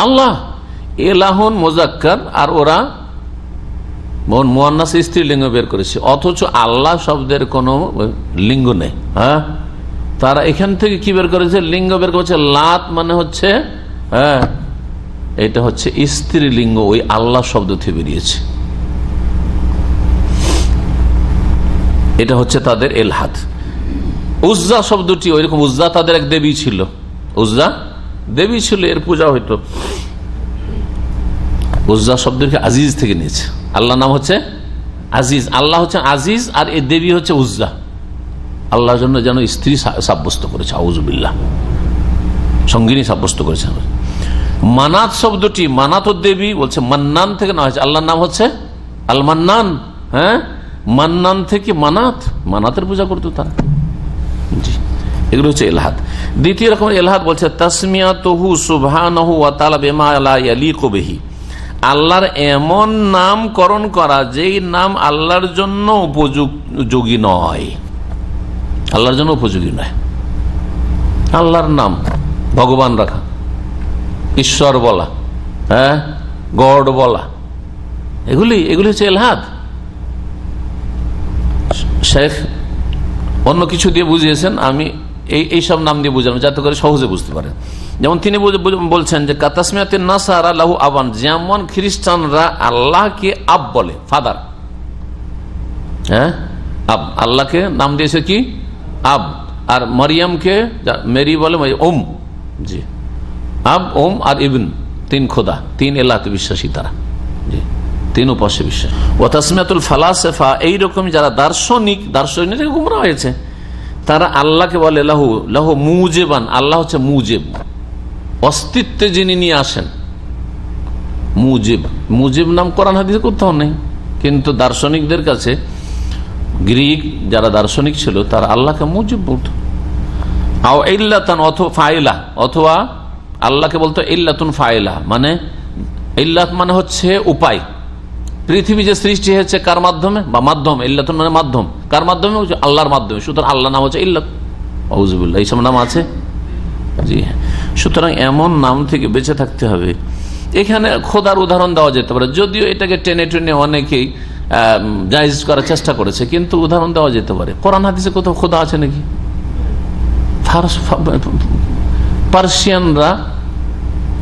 আল্লাহ। এলাহন মুজাক্কার, আর ওরা মুয়ান্নাস স্ত্রীলিঙ্গ বের করেছে, অথচ আল্লাহ শব্দের কোনো লিঙ্গ নেই। হ্যাঁ, তারা এখান থেকে কি বের করেছে? লিঙ্গ বের করেছে। লাত মানে হচ্ছে, হ্যাঁ, এটা হচ্ছে স্ত্রীলিঙ্গ, ওই আল্লাহ শব্দ থেকে বেরিয়েছে। এটা হচ্ছে তাদের এলহাদ। উজ্জা শব্দটি ওইরকম, উজ্জা তাদের এক দেবী ছিল, উজ্জা দেবী ছিল, এর পূজা হইতো। উজ্জা শব্দকে আজিজ থেকে নিয়েছে। আল্লাহ নাম হচ্ছে আজিজ, আল্লাহ হচ্ছে আজিজ, আর এই দেবী হচ্ছে উজ্জা। আল্লাহর জন্য যেন স্ত্রী সাব্যস্ত করেছে, আউযুবিল্লাহ, সঙ্গিনী সাব্যস্ত করেছে। মানাত শব্দটি, মানাত দেবী, বলছে মান্নান থেকে নেওয়া হয়েছে। আল্লাহর নাম হচ্ছে আল মান্নান। হ্যাঁ, মান্নান থেকে মানাত, মানাতের পূজা করতো তারা। জি, এগুলো হচ্ছে এলহাদ। দ্বিতীয় রকম এলহাদ বলছে তাসমিয়াতুহু সুবহানাহু ওয়া তাআলা বিমা লা ইয়ালিকু বিহি, আল্লাহর এমন নামকরণ করা যেই নাম আল্লাহর জন্য উপযোগী নয়, আল্লাহর জন্য উপযোগী নয়। আল্লাহর নাম ভগবান রাখা, ঈশ্বর বলা, হ্যাঁ, গড বলা, এগুলি হচ্ছে ইলহাদ। শেখ অন্য কিছু দিয়ে বুঝিয়েছেন, আমি এই সব নাম দিয়ে বুঝলাম যাতে করে সহজে বুঝতে পারেন। যেমন তিনি বলছেন যে কাতাসমিয়াতিন নাসারা লাহু আবান, যেমন খ্রিস্টানরা আল্লাহকে আব বলে, ফাদার, হ্যাঁ, আব, আল্লাহকে নাম দিয়েছে কি আব, আর মরিয়মকে মেরি বলে ওম, জি, আব, ওম আর ইবন, তিন খোদা, তিন এলাহতে বিশ্বাসী তারা, জি, তিন উপাস্যে বিশ্বাস। ও তাসমিয়াতুল ফালাসিফা, এইরকম যারা দার্শনিক গুমরা হয়েছে, তারা আল্লাহকে বলে লাহু লাহু মুজেবান, আল্লাহ হচ্ছে মুজেব, অস্তিত্বে যিনি নিয়ে আসেন, মুজিব। মুজিব নাম কোরআন হাদিসে কোথাও নেই, কিন্তু দার্শনিকদের কাছে, গ্রিক যারা দার্শনিক ছিল তারা আল্লাহকে মুজিব বলতো। আও ইল্লাতান, অথবা ফাইলা, অথবা আল্লাহকে বলতো ইল্লাতুন ফাইলা, মানে ইল্লাত মানে হচ্ছে উপায়। পৃথিবী যে সৃষ্টি হয়েছে কার মাধ্যমে, বা মাধ্যম, ইল্লাতুন মানে মাধ্যম, কার মাধ্যমে, আল্লাহর মাধ্যমে, সুতরাং আল্লাহ নাম হচ্ছে ইল্লাত। আউযুবিল্লাহ, এইসব নাম আছে, জি। সুতরাং এমন নাম থেকে বেঁচে থাকতে হবে। এখানে খোদার উদাহরণ দেওয়া যেতে পারে, যদিও এটাকে টেনে টেনে অনেকেই জায়েজ করার চেষ্টা করেছে, কিন্তু উদাহরণ দেওয়া যেতে পারে। কোরআন হাদিসে কোথাও খোদা আছে নাকি?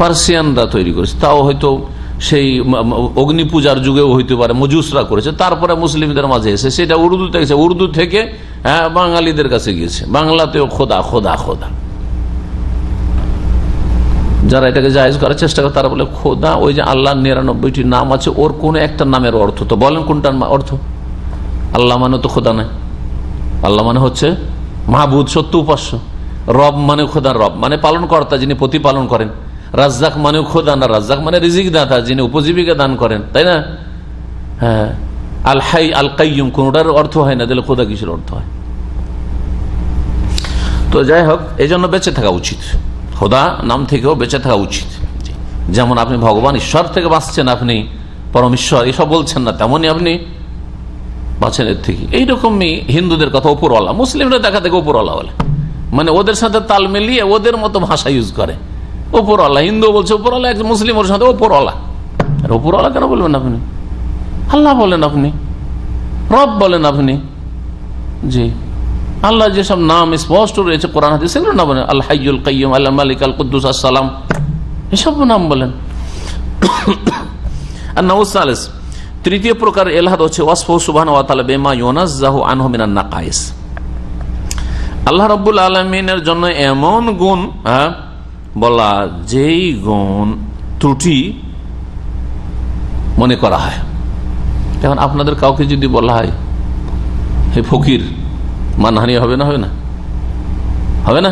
পার্সিয়ানরা তৈরি করেছে, তাও হয়তো সেই অগ্নি পূজার যুগেও হইতে পারে, মজুসরা করেছে, তারপরে মুসলিমদের মাঝে এসে সেটা উর্দুতে গেছে, উর্দু থেকে বাঙালিদের কাছে গিয়েছে, বাংলাতেও খোদা খোদা খোদা। যারা এটাকে জায়েজ করার চেষ্টা করে তারা বলে খোদা ওই যে আল্লাহর 99টি নাম আছে, ওর কোন একটা নামের অর্থ তো বলেন, কোনটার অর্থ? আল্লাহ মানে তো খোদা নয়, আল্লাহ মানে হচ্ছে মাহবুদ, সত্য উপাস্য। রব মানে খোদার, রব মানে পালন কর্তা, যিনি প্রতিপালন করেন। রাজ্জাক মানে খোদা না, রাজ্জাক মানে রিজিক দাতা, যিনি উপজীবিকা দান করেন, তাই না? হ্যাঁ, আল হাই আল কাইয়ুম, কোনটার অর্থ হয় না, তাহলে খোদা কিসের অর্থ হয়? তো যাই হোক, এই জন্য বেঁচে থাকা উচিত, খোদা নাম থেকেও বেঁচে থাকা উচিত। যেমন আপনি ভগবান ঈশ্বর থেকে বাঁচছেন, আপনি পরম ঈশ্বর এসব বলছেন না, তেমনই আপনি বাঁচেন এর থেকে। এইরকমই হিন্দুদের কথা উপরওয়ালা, মুসলিমরা দেখা থেকে উপরওয়ালা বলে, মানে ওদের সাথে তাল মিলিয়ে ওদের মতো ভাষা ইউজ করে। উপরওয়ালা, হিন্দু বলছে উপরওয়ালা, এক মুসলিম ওর সাথে উপরওয়ালা। আর উপরওয়ালা কেন বলবেন আপনি? আল্লাহ বলেন আপনি, রব বলেন আপনি, জি। আল্লাহ যেসব নাম স্পষ্ট রয়েছে কোরআন হাদিসে সেগুলো না বলেন, আল হাইয়ুল কাইয়ুম, আল মালিক, আল কুদ্দুস, আসসালাম, এসব নাম বলেন। আর নাউসালিস, তৃতীয় প্রকার ইলহাদ হচ্ছে ওয়াসফু সুবহানাহু ওয়া তাআলা বিমা ইউনাজ্জাহু আনহু মিনান নাকাইস, আল্লাহ রাব্বুল আলামিনের জন্য এমন গুণ বলা যেই গুণ ত্রুটি মনে করা হয়। এখন আপনাদের কাউকে যদি বলা হয় হে ফকির, মানহানি হবে না? হবে না? হবে না?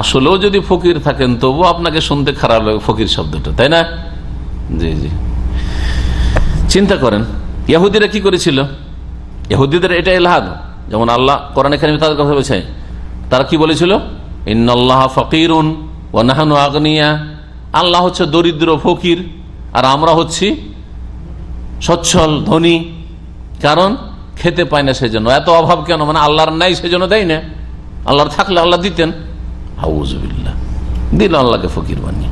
আসলেও যদি ফকির থাকেন তবু আপনাকে শুনতে খারাপ লাগে ফকির শব্দটা, তাই না? জি জি, চিন্তা করেন ইহুদিরা কি করেছিল। ইহুদিদের এটা ইলহাদ, যেমন আল্লাহ কোরআনে কারিমে তাদের কথা বলছে, তারা কি বলেছিল? ইন্নাল্লাহা ফাকিরুন ওয়া নাহনু আগনিয়া, আল্লাহ হচ্ছে দরিদ্র ফকির আর আমরা হচ্ছি সচ্ছল ধনী, কারণ খেতে পায় না সেজন্য। এত অভাব কেন? মানে আল্লাহর নাই সেজন্য দেয় না, আল্লাহর থাকলে আল্লাহ দিতেন। আউযুবিল্লাহ, দিল আল্লাহকে ফকির বানিয়ে।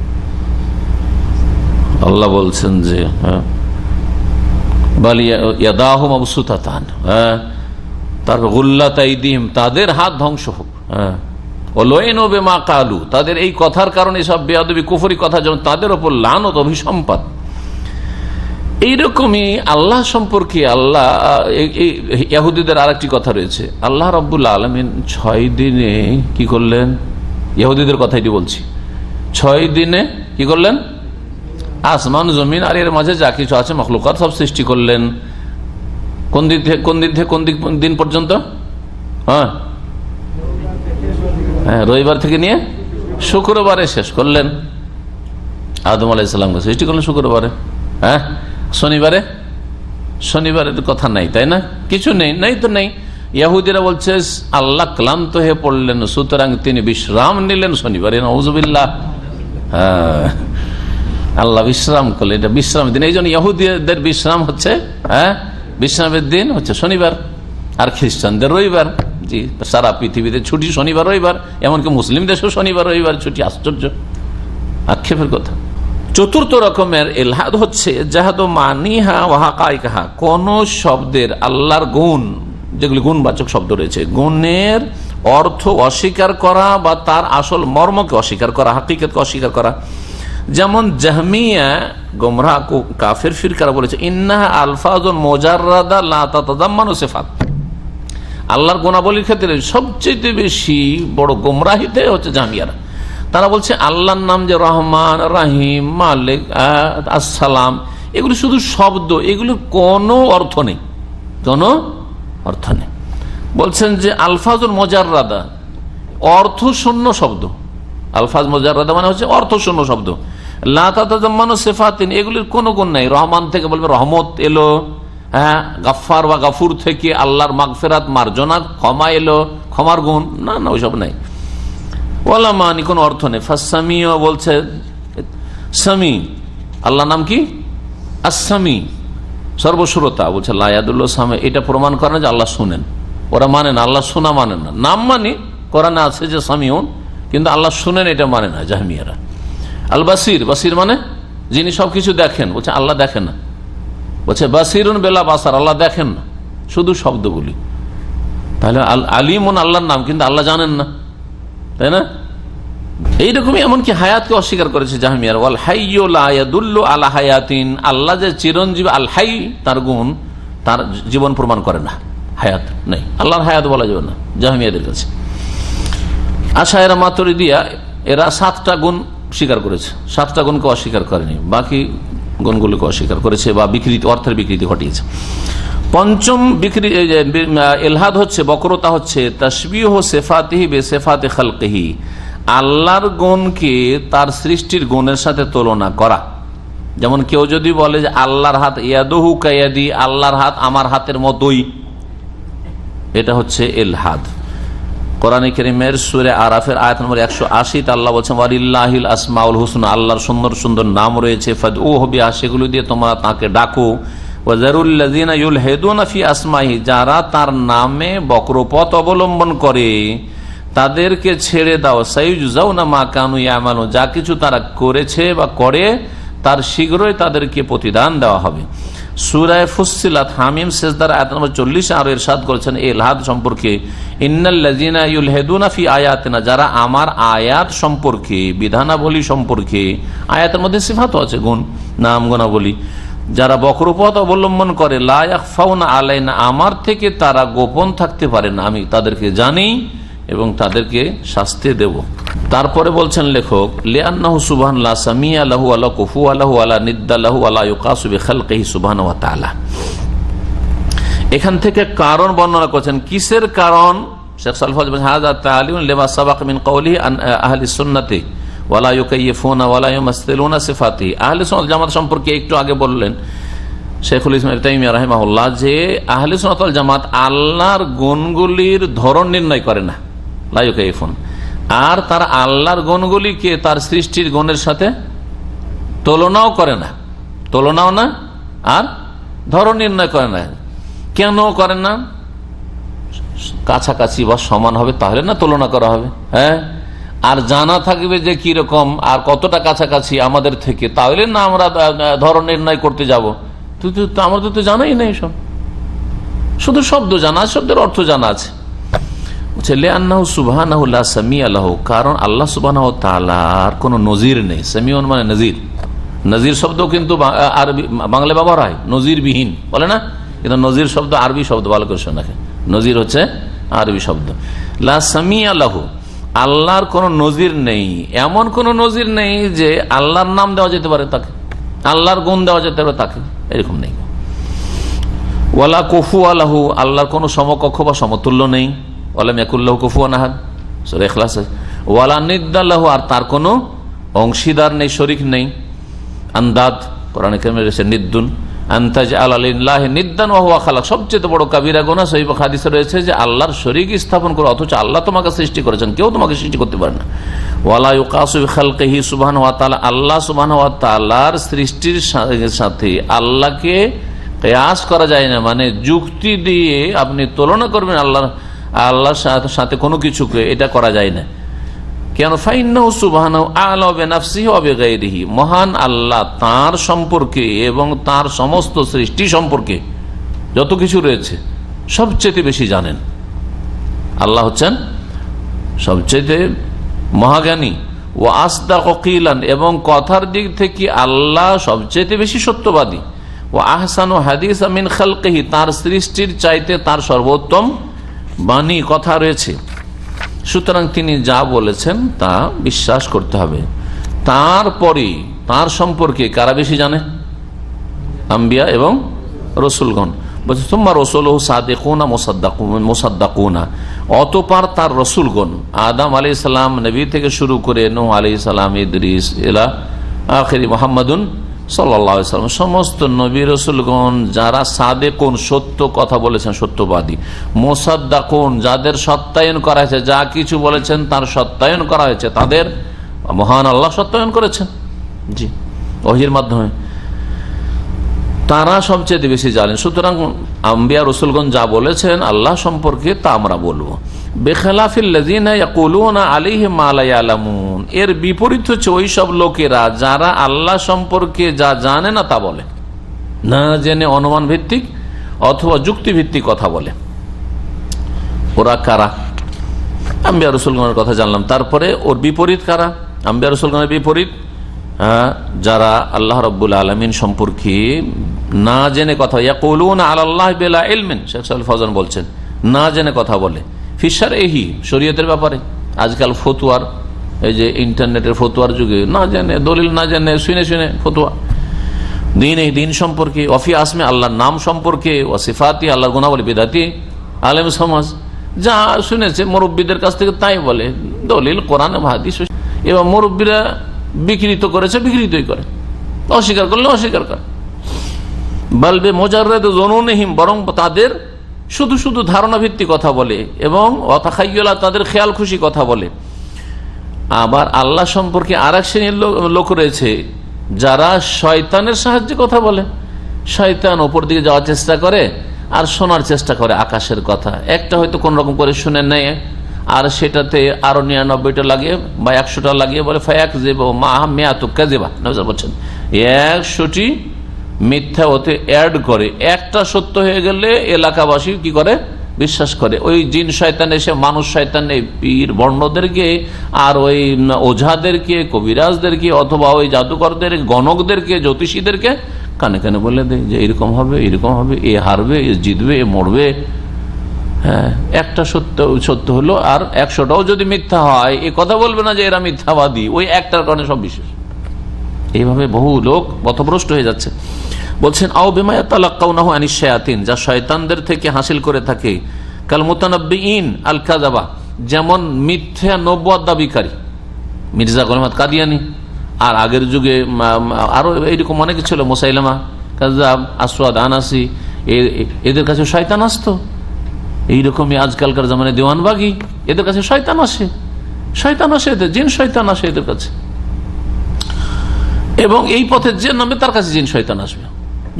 আল্লাহ বলছেন যে তারপর গুল্লাত আইদিহিম, তাদের হাত ধ্বংস হোক, ওয়ালুইনু বিমা ক্বালু, তাদের এই কথার কারণে, সব বেয়াদবি কুফরি কথা যেন তাদের উপর লানত অভিসম্পাত। এইরকমই আল্লাহ সম্পর্কে আল্লাহ ইহুদিদের আরেকটি কথা রয়েছে, আল্লাহ রাব্বুল আলামিন 6 দিনে কি করলেন? ইহুদিদের কথাই বলছি, 6 দিনে কি করলেন? আসমান জমিন আর এর মাঝে যা কিছু আছে মখলুকাত সব সৃষ্টি করলেন। কোন দিন থেকে কোন দিন পর্যন্ত? হ্যাঁ, রবিবার থেকে নিয়ে শুক্রবারে শেষ করলেন। আদম আলাইহিস সালামকে সৃষ্টি করলেন শুক্রবারে। হ্যাঁ, শনিবারের কথা নাই, তাই না? কিছু নেই তো নেই। ইহুদিরা বলছে আল্লাহ ক্লান্ত হয়ে পড়লেন, সুতরাং তিনি বিশ্রাম নিলেন শনিবারে। নাউযুবিল্লাহ। হ্যাঁ, আল্লাহ বিশ্রাম করলেন, এটা বিশ্রামের দিন। এই জন্য ইহুদিদের বিশ্রাম হচ্ছে বিশ্রামের দিন হচ্ছে শনিবার, আর খ্রিস্টানদের রবিবার। জি, সারা পৃথিবীতে ছুটি শনিবার রবিবার, এমনকি মুসলিম দেশেও শনিবার রবিবার ছুটি। আশ্চর্য, আক্ষেপের কথা। চতুর্থ রকমের ইলহাদ হচ্ছে জাহাদু মানিহা ওয়াহাকাইকাহা, কোন শব্দের আল্লাহর গুণ, যেগুলি গুণবাচক শব্দ রয়েছে, গুণের অর্থ অস্বীকার করা বা তার আসল মর্মকে অস্বীকার করা, হাকিকতকে অস্বীকার করা। যেমন জাহমিয়া গোমরাহ কাফের ফিরকারা বলেছে ইন্নাহা আলফাজুন মুজাররাদা লা তাতাদাম্মানু সিফাত। আল্লাহর গুণাবলীর ক্ষেত্রে সবচেয়ে বেশি বড় গোমরাহিতে হচ্ছে জাহমিয়ারা। তারা বলছে আল্লাহর নাম যে রহমান, রাহিম, মালিক, আসসালাম, এগুলি শুধু শব্দ, এগুলোর কোনো অর্থ নেই, কোনো অর্থ নেই। বলছেন যে আলফাজুল মুজাররাদা, অর্থশূন্য শব্দ। আলফাজ মুজাররাদা মানে হচ্ছে অর্থশূন্য শব্দ। লা তাতাদাম্মানু সিফাতিন, এগুলির কোনো গুণ নাই। রহমান থেকে বলবে রহমত এলো, গাফফার বা গাফুর থেকে আল্লাহর মাগফিরাত, মার্জনা, ক্ষমা এলো, ক্ষমার গুণ, না না, ওইসব নাই। ওয়ালা মানি, কোনো অর্থ নেই। ফাসামিও বলছে সামি, আল্লাহ নাম কি আসামি, সর্বশ্রোতা। বলছে লায়াদুল্লাহ সামে, এটা প্রমাণ করে না যে আল্লাহ শুনেন। ওরা মানে না, আল্লাহ শোনা মানে না। নাম মানে কোরআনে আছে যে সামিউন, কিন্তু আল্লাহ শুনেন এটা মানে না জাহমিয়ারা। আল বাসির, বাসির মানে যিনি সবকিছু দেখেন, বলছে আল্লাহ দেখেন না। বলছে বাসিরুন বেলা বাসার, আল্লাহ দেখেন না, শুধু শব্দগুলি। তাহলে আলিমুন আল্লাহর নাম, কিন্তু আল্লাহ জানেন না, তাই না? এইরকমই এমনকি হায়াতকে অস্বীকার করেছে জাহমিয়ার। ওয়াল হাইয়্যু লা ইয়াদুল্লু আলা হায়াতিন, আল্লাহ যে চিরঞ্জীব, আল হাই তার গুণ, তার জীবন প্রমাণ করে না, হায়াত নেই, আল্লাহর হায়াত বলা যাবে না জাহমিয়াদের কাছে। আশায়েরা মাতুরিদিয়া এরা 7টা গুণ স্বীকার করেছে, 7টা গুণকে অস্বীকার করেনি, বাকি গুণগুলোকে অস্বীকার করেছে বা বিকৃতি, অর্থের বিকৃতি ঘটিয়েছে। পঞ্চম ইলহাদ হচ্ছে, বক্রতা হচ্ছে তাশবিহ সিফাতিহি বিসিফাতি খালকিহি, আল্লাহর গুণকে তার সৃষ্টির গুণের সাথে তুলনা করা। যেমন কেউ যদি বলে যে আল্লাহর হাত ইয়াদুহু কায়াদি, আল্লাহর হাত আমার হাতের মতোই, এটা হচ্ছে ইলহাদ। কোরআনে কারীমের সূরা আরাফের আয়াত নম্বর 180 আল্লাহ বলছেন ওয়ালিল্লাহিল আসমাউল হুসনা, আল্লাহর সুন্দর সুন্দর নাম রয়েছে, ফাদউহু বিহা, সেগুলো দিয়ে তোমরা তাকে ডাকো। ওয়াজারুল্লাযিনা ইউলহিদুনা ফি আসমাইহি, যারা তার নামে বক্রপথ অবলম্বন করে তাদেরকে ছেড়ে দাও। সাইয়ুজাউনা মা কানু ইয়ামালুন, যা কিছু তারা করেছে বা করে তার শীঘ্রই তাদেরকে প্রতিদান দেওয়া হবে। সূরা ফুসসিলাত হামিম সিজদার আয়াত নম্বর 40 আরো ইরশাদ করেছেন ইলহাদ সম্পর্কে, ইন্নাল্লাযিনা ইউলহিদুনা ফি আয়াতিনা, যারা আমার আয়াত সম্পর্কে, বিধানাবলী সম্পর্কে, আয়াতের মধ্যে সিফাতও আছে, গুণ, নাম, গুণাবলী, যারা বক্রপথ অবলম্বন করে, লা ইয়াখফাউনা আলাইনা, আমার থেকে তারা গোপন থাকতে পারে না, আমি তাদেরকে জানি এবং তাদেরকে শাস্তি দেব। তারপরে বলছেন লেখক লিআন্নাহু সুবহানাল্লাহ সামিয়া লাহু ওয়া লা কুফুয়া লাহু ওয়া লা নিদ্দা লাহু ওয়া লা ইউকাসু বিখালকিহি সুবহানাহু ওয়া তাআলা। এখান থেকে কারণ বর্ণনা করেছেন, কিসের কারণ? শেখ সালেহ বলেন হাযা তাআলিমুন লিমা সাবাক মিন কওলিহি আন আহলি সুন্নাতি ওয়া লা ইউকাইয়িফুনা ওয়া লা ইউমাসসিলুনা সিফাতি। আহলে সুন্নাত জামাত সম্পর্কে একটু আগে বললেন শেখুল ইসলাম ইবনে তাইমিয়া রাহিমাহুল্লাহ যে আহলে সুন্নাত ওয়াল জামাত আল্লাহর গুণগুলির ধরন নির্ণয় করে না, লা ইউকাইয়িফুন, আর তার আল্লাহর গুণগুলিকে তার সৃষ্টির গুণের সাথে তুলনাও করে না, তুলনাও না, আর ধরন নির্ণয় করে না। কেন করেন না? কাছাকাছি বা সমান হবে তাহলে না তুলনা করা হবে, হ্যাঁ, আর জানা থাকবে যে কিরকম আর কতটা কাছাকাছি আমাদের থেকে, তাহলে না আমরা ধরন নির্ণয় করতে যাব। আমাদের তো জানাই নেই, সব শুধু শব্দ জানা, শব্দের অর্থ জানা আছে। কারণ আল্লাহ সুবহানাহু ওয়া তাআলার কোন নজির নেই। সামিউন মানে নজির, নজির শব্দ কিন্তু আরবি বাংলা ব্যবহার হয়, নজির বিহীন বলে না, কিন্তু নজির শব্দ আরবি শব্দ, ভালো করে শোনা, নজির হচ্ছে আরবি শব্দ। লা সামিয়া লাহু, আল্লাহর কোন নজির নেই, এমন কোন নজির নেই যে আল্লাহর নাম দেওয়া যেতে পারে তাকে, আল্লাহর গুণ দেওয়া যেতে পারে তাকে, এরকম নেই। ওয়ালা কুফুয়া লাহু, আল্লাহর কোন সমকক্ষ বা সমতুল্য নেই। ওয়ালাম ইয়াকুল্লাহু কুফুয়ান আহাদ, সূরা ইখলাস। ওয়ালা নিদ্দা লাহু, আর তার কোনো অংশীদার নেই, শরীক নেই। আন্দাদ, কোরআনে কারীমে এসেছে নিদ্দুন, আনতাজআলা লিল্লাহি নিদ্দান ওয়া হুয়া খালাক, সবচেয়ে বড় কাবিরা গুনাহ সহিহ হাদিসে রয়েছে যে আল্লাহর শরীক স্থাপন করে, অথচ আল্লাহ তোমাকে সৃষ্টি করেছেন, কেউ তোমাকে সৃষ্টি করতে পারে না। ওয়ালা ইউকাসু বিখালকিহি সুবহানাহু ওয়া তাআলা, আল্লাহ সুবহানাহু ওয়া তাআলার সৃষ্টির সাথে আল্লাহকে কিয়াস করা যায় না, মানে যুক্তি দিয়ে আপনি তুলনা করবেন আল্লাহর সাথে কোনো কিছুকে, এটা করা যায় না। কেন? ফাইন্নাহু সুবহানাহু আ'লা বিনাফসিহি ওয়া বিগাইরিহি, মহান আল্লাহ তার সম্পর্কে এবং তার সমস্ত সৃষ্টি সম্পর্কে যত কিছু রয়েছে সবচেয়ে বেশি জানেন। আল্লাহ হচ্ছেন সবচেয়ে মহাজ্ঞানী। ও আসদাকু কিলান, এবং কথার দিক থেকে আল্লাহ সবচেয়ে বেশি সত্যবাদী। ও আহসানু হাদিসা মিন খালকিহি, তার সৃষ্টির চাইতে তার সর্বোত্তম বাণী কথা রয়েছে। সুতরাং তিনি যা বলেছেন তা বিশ্বাস করতে হবে। তারপরে তার সম্পর্কে কারা বেশি জানে? আম্বিয়া এবং রসুলগণ। বলছে তুম্মা রসুলহু সাদিকুনা মুসাদ্দাকুনা, অতঃপর তার রসুলগণ আদম আলাইহিস সালাম নবী থেকে শুরু করে নূহ আলাইহিস সালাম, ইদ্রিস ইলা আখিরি মুহাম্মাদুন সাল্লাল্লাহু আলাইহি ওয়াসাল্লাম, সমস্ত নবী রসুলগণ যারা সাদেকুন সত্য কথা বলেছেন, সত্যবাদী, মুসাদ্দাকুন যাদের সত্যায়ন করা হয়েছে, যা কিছু বলেছেন তার সত্যায়ন করা হয়েছে, তাদের মহান আল্লাহ সত্যায়ন করেছেন জি ওহীর মাধ্যমে, তারা সবচেয়ে বেশি জানেন। সুতরাং আম্বিয়া রসুলগণ যা বলেছেন আল্লাহ সম্পর্কে তা আমরা বলবো। বেখিলাফিল্লাযিনা ইয়াকুলুনা আলাইহি মা লা ইয়ালামুন, এর বিপরীত হচ্ছে ওই সব লোকেরা যারা আল্লাহ সম্পর্কে যা জানে না তা বলে, না জেনে অনুমান ভিত্তিক অথবা যুক্তি ভিত্তিক কথা বলে। ওরা কারা? আম্বিয়া রসুলগণের কথা জানলাম, তারপরে ওর বিপরীত কারা? আম্বিয়া রসুলগণের বিপরীত যারা আল্লাহ রাব্বুল আলামিন সম্পর্কে না জেনে কথা, ইয়াকুলুনা আলাল্লাহি বিলা ইলমিন, শেখ সালেহ ফওজান বলছেন না জেনে কথা বলে, ফিশারহি শরীয়তের ব্যাপারে। আজকাল ফতুয়ার, এই যে ইন্টারনেটের ফতুয়ার যুগে না জেনে, দলিল না জেনে শুনে শুনে ফতুয়া, দিন সম্পর্কে, ওয়াফি আসমে আল্লাহর নাম সম্পর্কে, ওয়া সিফাতি আল্লাহর গুণাবলী, বিদাতি আলেম সমাজ যা শুনেছে মুরব্বীদের কাছ থেকে তাই বলে, দলিল কোরআন হাদিস। এবার মুরব্বীরা বিকৃত করেছে, বিকৃতই করে, অস্বীকার করলে অস্বীকার করে। বলবে মুজাররাদ জুনুনহিম, বরং তাদের শুধু শুধু ধারণা ভিত্তিক কথা বলে এবং অতাখায়্যুলা তাদের খেয়াল খুশি কথা বলে। আবার আল্লাহ সম্পর্কে আরেক শ্রেণীর লোক রয়েছে যারা শয়তানের সাহায্যে কথা বলে। শয়তান ওপর দিকে যাওয়ার চেষ্টা করে আর শোনার চেষ্টা করে আকাশের কথা, একটা হয়তো কোন রকম করে শুনে নেয় আর সেটাতে আরো 99টা লাগিয়ে বা 100টা লাগিয়ে বলে বলছেন 100টি মিথ্যা ওতে অ্যাড করে, একটা সত্য হয়ে গেলে এলাকাবাসী কি করে? বিশ্বাস করে। ওই জিন শয়তান এসে মানুষ শয়তান এই পীর বর্ণদেরকে আর ওই ওঝাদেরকে, কবিরাজদেরকে অথবা ওই জাদুকরদের, গণকদেরকে, জ্যোতিষীদেরকে কানে কানে বলে দেয় যে এরকম হবে, এরকম হবে, এ হারবে, এ জিতবে, এ মরবে। হ্যাঁ, একটা সত্য হলো আর 100টাও যদি মিথ্যা হয়, এ কথা বলবে না যে এরা মিথ্যাবাদী, ওই একটার কারণে সব বিশ্বাস। এইভাবে বহু লোক পথভ্রষ্ট হয়ে যাচ্ছে। বলছেন আও বিমা ইয়াতালাক্কাউনাহু আনিশ শায়াতিন, যা শয়তানদের থেকে হাসিল করে থাকে, কাল মুতানাব্বিইন আল কাযাবা, যেমন মিথ্যা নবুয়ত দাবিকারী, মির্জা গোলাম আহমদ কাদিয়ানী, আর আগের যুগে আরো এইরকম অনেক ছিল, মুসাইলামা কাযাব, আসওয়াদ আনাসি, এদের কাছে শয়তান আসতো। এইরকমই আজকালকার জামানায় দেওয়ানবাগি, এদের কাছে শয়তান আসে, এদের জিন শয়তান আসে এদের কাছে, এবং এই পথে যে নামে তার কাছে জিন শয়তান আসবে।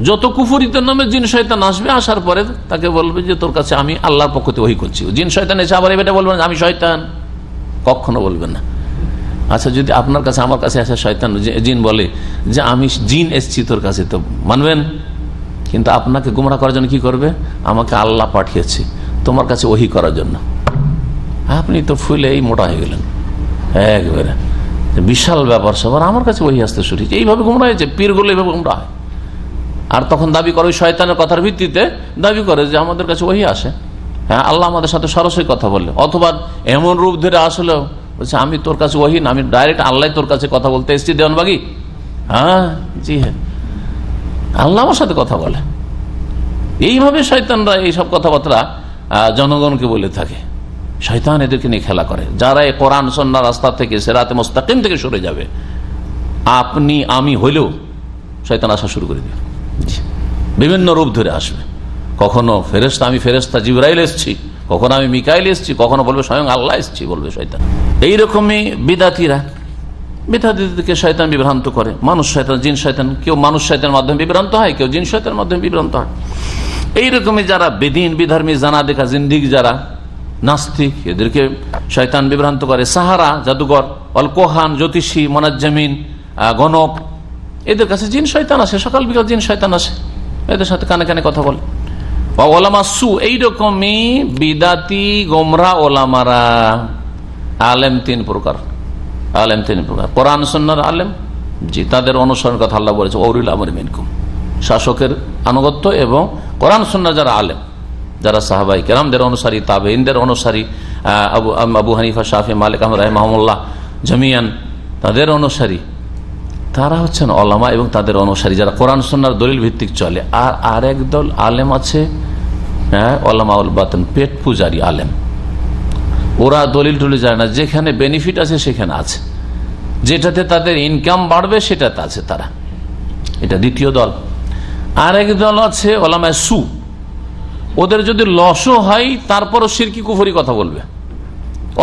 যত কুফরিতের নামে জিন শয়তান আসবে, আসার পরে তাকে বলবে যে তোর কাছে আমি আল্লাহর পক্ষ থেকে ওহী করছি। জিন শয়তান এসে আবার এটা বলবেন আমি শয়তান, কখনো বলবেন না। আচ্ছা, যদি আপনার কাছে আমার কাছে আসে শয়তান, জিন বলে যে আমি জিন এসছি তোর কাছে, তো মানবেন? কিন্তু আপনাকে গুমরাহ করার জন্য কি করবে? আমাকে আল্লাহ পাঠিয়েছে তোমার কাছে ওহী করার জন্য। আপনি তো ফুলেই মোটা হয়ে গেলেন একবারে, বিশাল ব্যাপার সবার, আমার কাছে ওহী আসতে শুরু হয়েছে। এইভাবে গুমরাহ হয়েছে, পীরগুলো এইভাবে গুমরাহ হয়। আর তখন দাবি করে ওই শয়তানের কথার ভিত্তিতে দাবি করে যে আমাদের কাছে ওহী আসে, হ্যাঁ আল্লাহ আমাদের সাথে সরাসরি কথা বললে, অথবা এমন রূপ ধরে আসলে বলছে আমি তোর কাছে ওহী না, আমি ডাইরেক্ট আল্লাহ তোর কাছে কথা বলতে এসেছি দেওয়ানবাগি। হ্যাঁ জি হ্যাঁ, আল্লাহ আমার সাথে কথা বলে। এইভাবে শয়তানরা এইসব কথাবার্তা জনগণকে বলে থাকে। শয়তান এদেরকে নিয়ে খেলা করে। যারা এই কোরআন সুন্নাহ রাস্তা থেকে, সিরাতে মুস্তাকিম থেকে সরে যাবে, আপনি আমি হইলেও শয়তান আসা শুরু করে দেবে। বিভিন্ন রূপ ধরে আসবে। কখনো ফেরেশতা, আমি ফেরেশতা জিবরাইল এসছি, কখনো আমি মিকাইল এসছি, কখনো বলবে স্বয়ং আল্লাহ এসছি, বলবে শয়তান। এইরকমই বিদাতীদেরকে শয়তান বিভ্রান্ত করে। মানুষ শয়তান, জিন শয়তান, কেউ মানুষ শয়তানের মাধ্যমে বিভ্রান্ত হয়, কেউ জিন শয়তানের মাধ্যমে বিভ্রান্ত হয়। এইরকমই যারা বেদিন, বিধর্মী, জানাদেকা, জিন্দিক, যারা নাস্তিক, এদেরকে শয়তান বিভ্রান্ত করে। সাহারা, জাদুঘর, অল কোহান, জ্যোতিষী, মোনাজ্জামিন, গণক, এদের কাছে জিন শয়তান আসে, সকাল বিকাল জিন শয়তান আসে, এদের সাথে কানে কানে কথা বলে। ওলামা সু, এইরকমই বিদাতি গোমরা ওলামারা। আলেম তিন প্রকার, কোরআন সুন্নাহর আলেম, জি, তাদের অনুসরণ কথা আল্লাহ বলেছে, ওয়াউলিল আমরি মিনকুম, শাসকের আনুগত্য এবং কোরআন সুন্নাহ যারা আলেম, যারা সাহাবাই কেরামদের অনুসারী, তাবেঈনদের অনুসারী, আবু হানিফা, শাফি, মালিক, আহমদ রাহিমাহুল্লাহ জামিয়ান, তাদের অনুসারী, তারা হচ্ছেন ওলামা এবং তাদের অনুসারী যারা কোরআন সুন্নাহর দলিল ভিত্তিক চলে। আর আরেক দল আলেম আছে, ওলামাউল বাতিন, পেট পূজারি আলেম। ওরা দলিল টলিল যায় না, যেখানে বেনিফিট আছে সেখানে আছে, যেটাতে তাদের ইনকাম বাড়বে সেটাতে আছে তারা। এটা দ্বিতীয় দল। আরেক দল আছে ওলামায়ে সু, ওদের যদি লসও হয় তারপরও শিরকি কুফরি কথা বলবে,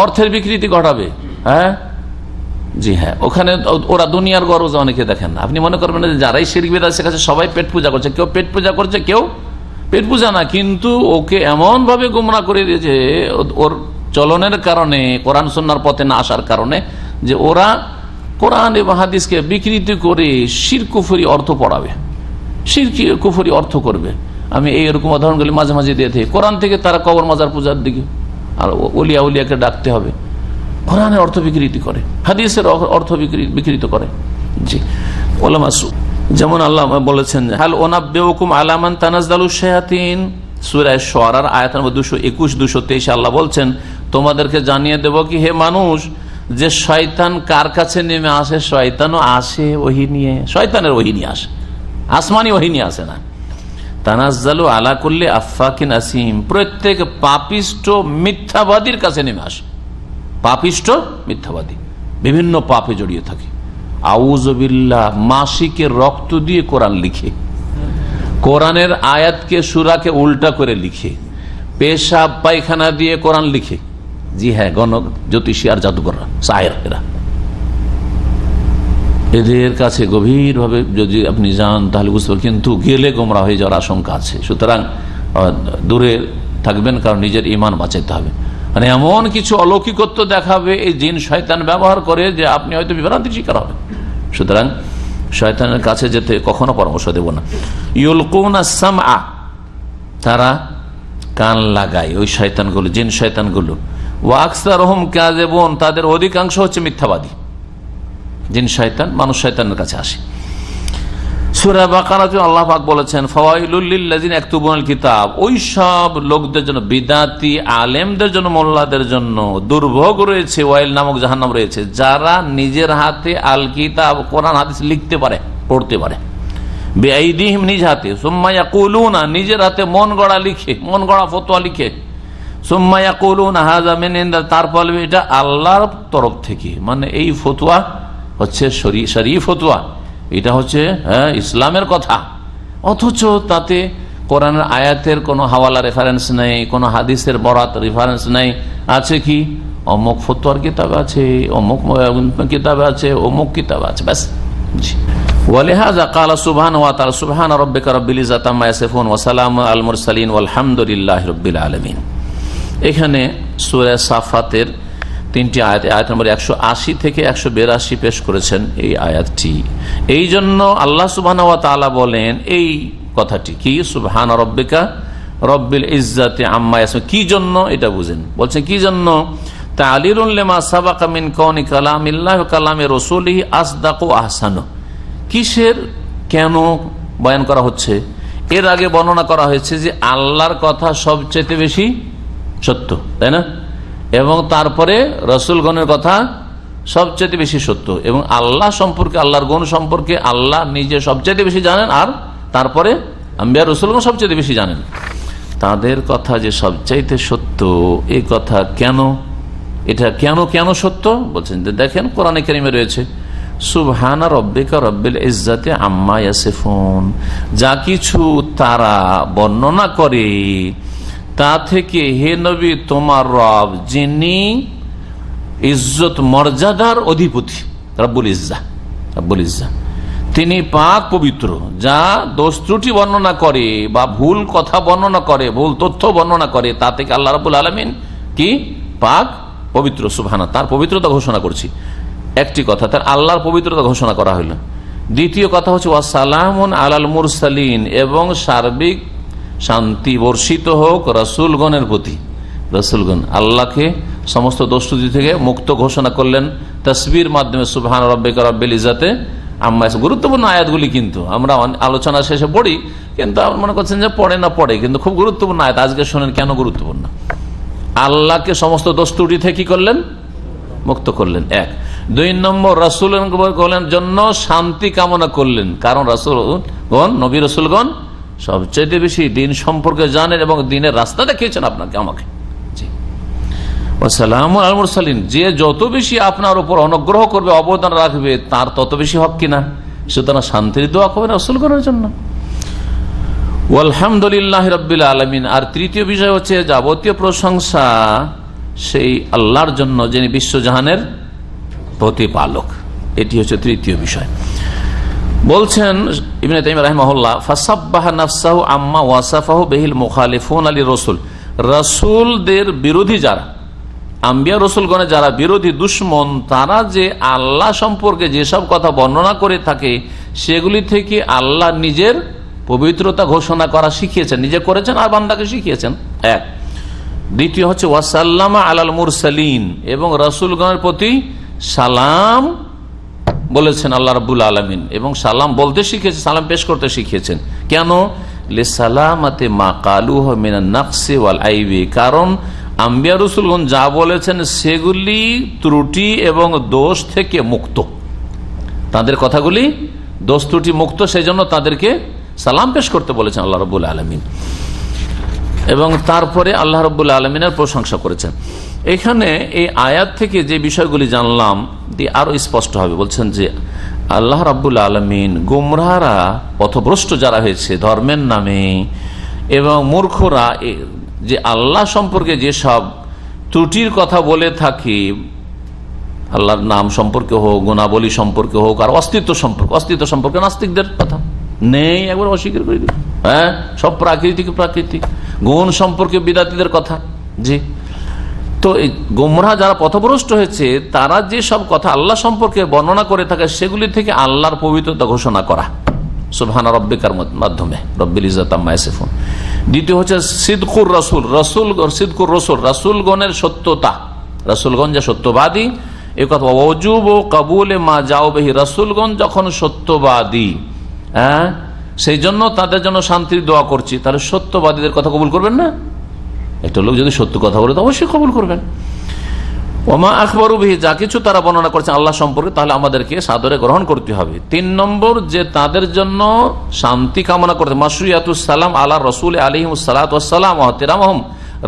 অর্থের বিকৃতি ঘটাবে। হ্যাঁ, জি হ্যাঁ, ওখানে ওরা দুনিয়ার গরজ অনেকে দেখেন না। আপনি মনে করবেন যে যারাই শিরক বিদআত শেখাচ্ছে সবাই পেট পূজা করছে, কেউ পেট পূজা করছে, কেউ পেট পূজা না, কিন্তু ওকে এমন ভাবে গুমরাহ করে দিয়েছে ওর চলনের কারণে, কোরআন সুন্নাহর পথে না আসার কারণে, যে ওরা কোরআন এবং হাদিসকে বিকৃতি করে শিরক কুফরি অর্থ পড়াবে, শিরক কুফরি অর্থ করবে। আমি এইরকম উদাহরণগুলি মাঝে মাঝে দিয়ে থাকি। কোরআন থেকে তারা কবর মাজার পূজার দিকে, আর ওলিয়া উলিয়াকে ডাকতে হবে, কোরআনের অর্থ বিকৃতি করে, হাদিসের অর্থ বিকৃত করে। জি, ওলামা সু, যেমন আল্লাহ বলেছেন, হাল উনাব্বিউকুম আলা মান তানাজ্জালুশ শায়াতিন, সূরা শুআরার আয়াত নম্বর 221, 223 আল্লাহ বলছেন, তোমাদেরকে জানিয়ে দেব কি হে মানুষ, যে শয়তান কার কাছে নেমে আসে। শয়তানও আসে ওহী নিয়ে, শয়তানের ওহী নিয়ে আসে, আসমানি ওহী নিয়ে আসে না। তানাজ্জালু আলা কুল্লি আফাকিন আসিম, প্রত্যেক পাপিষ্ট মিথ্যাবাদীর কাছে নেমে আসে। পাপিষ্ট মিথ্যাবাদী বিভিন্ন পাপে জড়িয়ে থাকে। আউযুবিল্লাহ, মাসিকের রক্ত দিয়ে কোরআন লিখে, কোরআনের আয়াতকে সূরাকে উল্টা করে লিখে, পেশাব পায়খানা দিয়ে কোরআন লিখে। জি হ্যাঁ, গণক, জ্যোতিষী আর জাদুকররা, সাহের, এরা, এদের কাছে গভীরভাবে যদি আপনি যান তাহলে বুঝতে পারবেন, কিন্তু গেলে গোমরা হয়ে যাওয়ার আশঙ্কা আছে। সুতরাং দূরে থাকবেন, কারণ নিজের ঈমান বাঁচাতে হবে। মানে এমন কিছু অলৌকিকত্ব দেখাবে এই জিন শয়তান ব্যবহার করে, যে আপনি হয়তো বিভ্রান্তির শিকার হবেন। সুতরাং শয়তানের কাছে যেতে কখনো পরামর্শ দেব না। ইউলকুনা সামআ, তারা কান লাগায়, ওই শয়তানগুলো, জিন শয়তানগুলো। ওয়া আকসারুহুম কাযিবুন, তাদের অধিকাংশ হচ্ছে মিথ্যাবাদী। জিন শয়তান মানুষ শয়তানের কাছে আসে। সূরা বাকারাতে আল্লাহ পাক বলেছেন, ফাওয়াইলুল লিল্লাযিনা ইয়াকতুবুনাল কিতাব, ওই সব লোকদের জন্য, বিদাতি আলেমদের জন্য, মোল্লাদের জন্য দুর্ভোগ রয়েছে, ওয়াইল নামক জাহান্নাম রয়েছে, যারা নিজের হাতে আল কিতাব, কোরআন হাদিস লিখতে পারে, পড়তে পারে। বিআইদিহিম, নিজ হাতে। সুম্মা ইয়াকুলুনা, নিজের হাতে মন গড়া লিখে, মন গড়া ফতোয়া লিখে। সুম্মা ইয়াকুলুনা হাযা মিন ইনদা, তারপর এটা আল্লাহর তরফ থেকে, মানে এই ফতোয়া হচ্ছে শরঈ ফতোয়া, এটা হচ্ছে ইসলামের কথা। অথচ তাতে কোরআনের আয়াতের কোনো হাওয়ালা রেফারেন্স নেই, কোনো হাদিসের বরাত রেফারেন্স নেই। আছে কি? অমুক ফতোয়ার কিতাব আছে, অমুক কিতাব আছে, অমুক কিতাব আছে, ব্যাস। জি, ওয়ালিহাযা ক্বালা সুবহানাহু ওয়া তাআলা, সুবহানা রাব্বিকা রাব্বিল ইজ্জাতি আম্মা ইয়াসিফুন ওয়া সালামুন আলাল মুরসালিন ওয়ালহামদুলিল্লাহি রাব্বিল আলামিন। এখানে সূরা সাফাতের 3টি আয়াত, আয়াত নম্বর 180 থেকে 182 পেশ করেছেন এই আয়াতটি। এই জন্য আল্লাহ সুবহানাহু ওয়া তাআলা বলেন এই কথাটি কি, সুবহানা রাব্বিকা রব্বিল ইজ্জাতি আম্মা ইয়াসিফুন। কি জন্য এটা বুঝেন, বলছেন কি জন্য, তা'লিলুন লিমা সাবাকা মিন কাউনি কালামিল্লাহি ওয়া কালামি রাসূলিহি আসদাকু আহসানু। কিসের কেন বয়ান করা হচ্ছে? এর আগে বর্ণনা করা হয়েছে যে আল্লাহর কথা সবচেয়ে বেশি সত্য, তাই না? এবং তারপরে রসুলগণের কথা সবচেয়ে বেশি সত্য, এবং আল্লাহ সম্পর্কে, আল্লাহর গুণ সম্পর্কে আল্লাহ নিজে সবচেয়ে বেশি জানেন, আর তারপরে আম্বিয়া রসুলগণ সবচেয়ে বেশি জানেন। তাদের কথা যে সবচাইতে সত্য, এই কথা কেন, এটা কেন কেন সত্য বলছেন যে দেখেন কোরআনে কারিমে রয়েছে, সুবহানা রব্বিকা রব্বিল ইজ্জাতি আম্মা ইয়াসিফুন, যা কিছু তারা বর্ণনা করে তা থেকে হে নবী তোমার রব যিনি ইজ্জত মর্যাদার অধিপতি, রব্বুল ইজ্জা, রব্বুল ইজ্জা, তিনি পাক পবিত্র, যা দোষ ত্রুটি বর্ণনা করে বা ভুল কথা বর্ণনা করে, ভুল তথ্য বর্ণনা করে, তা থেকে আল্লাহ রাব্বুল আলামিন কি পাক পবিত্র। সুবহানা, তার পবিত্রতা ঘোষণা করছি। একটি কথা, তার আল্লাহর পবিত্রতা ঘোষণা করা হইল। দ্বিতীয় কথা হচ্ছে ওয়াসালামুন আলাল মুরসালিন, এবং সার্বিক শান্তি বর্ষিত হোক রাসূলগণের প্রতি। রাসূলগণ আল্লাহকে সমস্ত দোষ ত্রুটি থেকে মুক্ত ঘোষণা করলেন তাসবির মাধ্যমে, সুবহান রাব্বিকা রব্বিল ইজ্জাতে আম্মা ইয়াসিফুন। গুরুত্বপূর্ণ আয়াতগুলি কিন্তু আমরা আলোচনা শেষে পড়ি, কিন্তু আপনি মনে করছেন যে পড়ে না পড়ে, কিন্তু খুব গুরুত্বপূর্ণ আয়াত। আজকে শোনেন কেন গুরুত্বপূর্ণ। আল্লাহকে সমস্ত দোষ ত্রুটি থেকে কি করলেন? মুক্ত করলেন, এক। দুই নম্বর, রাসূলের জন্য শান্তি কামনা করলেন, কারণ রাসূলগণ, নবী রাসূলগণ সবচেয়ে বেশি দিন সম্পর্কে জানেন এবং দিনের রাস্তা দেখিয়েছেন আপনাকে আমাকে। ওয়াসালামুন আলাল মুরসালিন, যে যত বেশি আপনার উপর অনুগ্রহ করবে, অবদান রাখবে, তার তত বেশি হক কিনা, সুতরাং শান্তির দোয়া করবেন রাসূলগণের জন্য। আলহামদুলিল্লাহ রাব্বিল আলামিন। আর তৃতীয় বিষয় হচ্ছে যাবতীয় প্রশংসা সেই আল্লাহর জন্য যিনি বিশ্বজাহানের প্রতিপালক। এটি হচ্ছে তৃতীয় বিষয়। বলছেন ইবনে তাইমিয়া রাহিমাহুল্লাহ, ফাসাব্বাহা নাফসাহু আম্মা ওয়াসাফাহু বিহিল মুখালিফুন আলী রাসূল, রাসূলদের বিরোধী যারা, আম্বিয়া রাসূলগণের যারা বিরোধী দুশমন, তারা যে আল্লাহ সম্পর্কে যেসব কথা বর্ণনা করে থাকে সেগুলি থেকে আল্লাহ নিজের পবিত্রতা ঘোষণা করা শিখিয়েছেন, নিজে করেছেন আর বান্দাকে শিখিয়েছেন, এক। দ্বিতীয় হচ্ছে ওয়াসাল্লামা আলাল মুরসালিন, এবং রাসূলগণের প্রতি সালাম বলেছেন আল্লাহ রাব্বুল আলামিন, এবং সালাম বলতে শিখিয়েছেন, সালাম পেশ করতে শিখিয়েছেন। কেন? লিসালামাতে মা কালুহু মিনান নাকসি ওয়াল আইবি, কারণ আম্বিয়া রাসূলগণ যা বলেছেন সেগুলি ত্রুটি এবং দোষ থেকে মুক্ত, তাদের কথাগুলি দোষ ত্রুটি মুক্ত, সেই জন্য তাদেরকে সালাম পেশ করতে বলেছেন আল্লাহ রাব্বুল আলামিন। এবং তারপরে আল্লাহ রাব্বুল আলামিনের প্রশংসা করেছেন। এখানে এই আয়াত থেকে যে বিষয়গুলি জানলাম আরো স্পষ্ট হবে। বলছেন যে আল্লাহ রাব্বুল আলামিন গুমরাহরা, পথভ্রষ্ট যারা হয়েছে ধর্মের নামে, এবং মূর্খরা যে আল্লাহ সম্পর্কে যেসব ত্রুটির কথা বলে থাকে, আল্লাহর নাম সম্পর্কে হোক, গুণাবলী সম্পর্কে হোক, আর অস্তিত্ব সম্পর্কে নাস্তিকদের কথা নেই, একবার অস্বীকার করে দিল। হ্যাঁ, সব প্রাকৃতিক গুণ সম্পর্কে বিদাতীদের কথা। জি, তো এই গোমরাহ যারা পথভ্রষ্ট হয়েছে তারা যে সব কথা আল্লাহ সম্পর্কে বর্ণনা করে থাকে সেগুলি থেকে আল্লাহর পবিত্রতা ঘোষণা করা সুবহানা রব্বিকার মাধ্যমে, রব্বিল ইজ্জাতি আম্মা ইয়াসিফুন। দ্বিতীয় হচ্ছে সিদকুর রাসূল, সিদকুর রাসূল, রাসূলগণের সত্যতা, রাসূলগণ যে সত্যবাদী এই কথা। ওয়াজুব ও কাবুলে মা যাও বিহি, রাসূলগণ যখন সত্যবাদী, হ্যাঁ, সেই জন্য তাদের জন্য শান্তির দোয়া করছি। তাহলে সত্যবাদীদের কথা কবুল করবেন না? একটা লোক যদি সত্য কথা বলে তো অবশ্যই কবুল করবেন। ওমা আখবরু বিহি, যা কিছু তারা বর্ণনা করছে আল্লাহ সম্পর্কে, তাহলে আমাদেরকে সাদরে গ্রহণ করতে হবে। 3 নম্বর, যে তাদের জন্য শান্তি কামনা করতে, মাশরুয়াতুস সালাম আলা রাসূল আলাইহিস সালাতু ওয়াস সালাম ওয়া ইহতিরামহুম,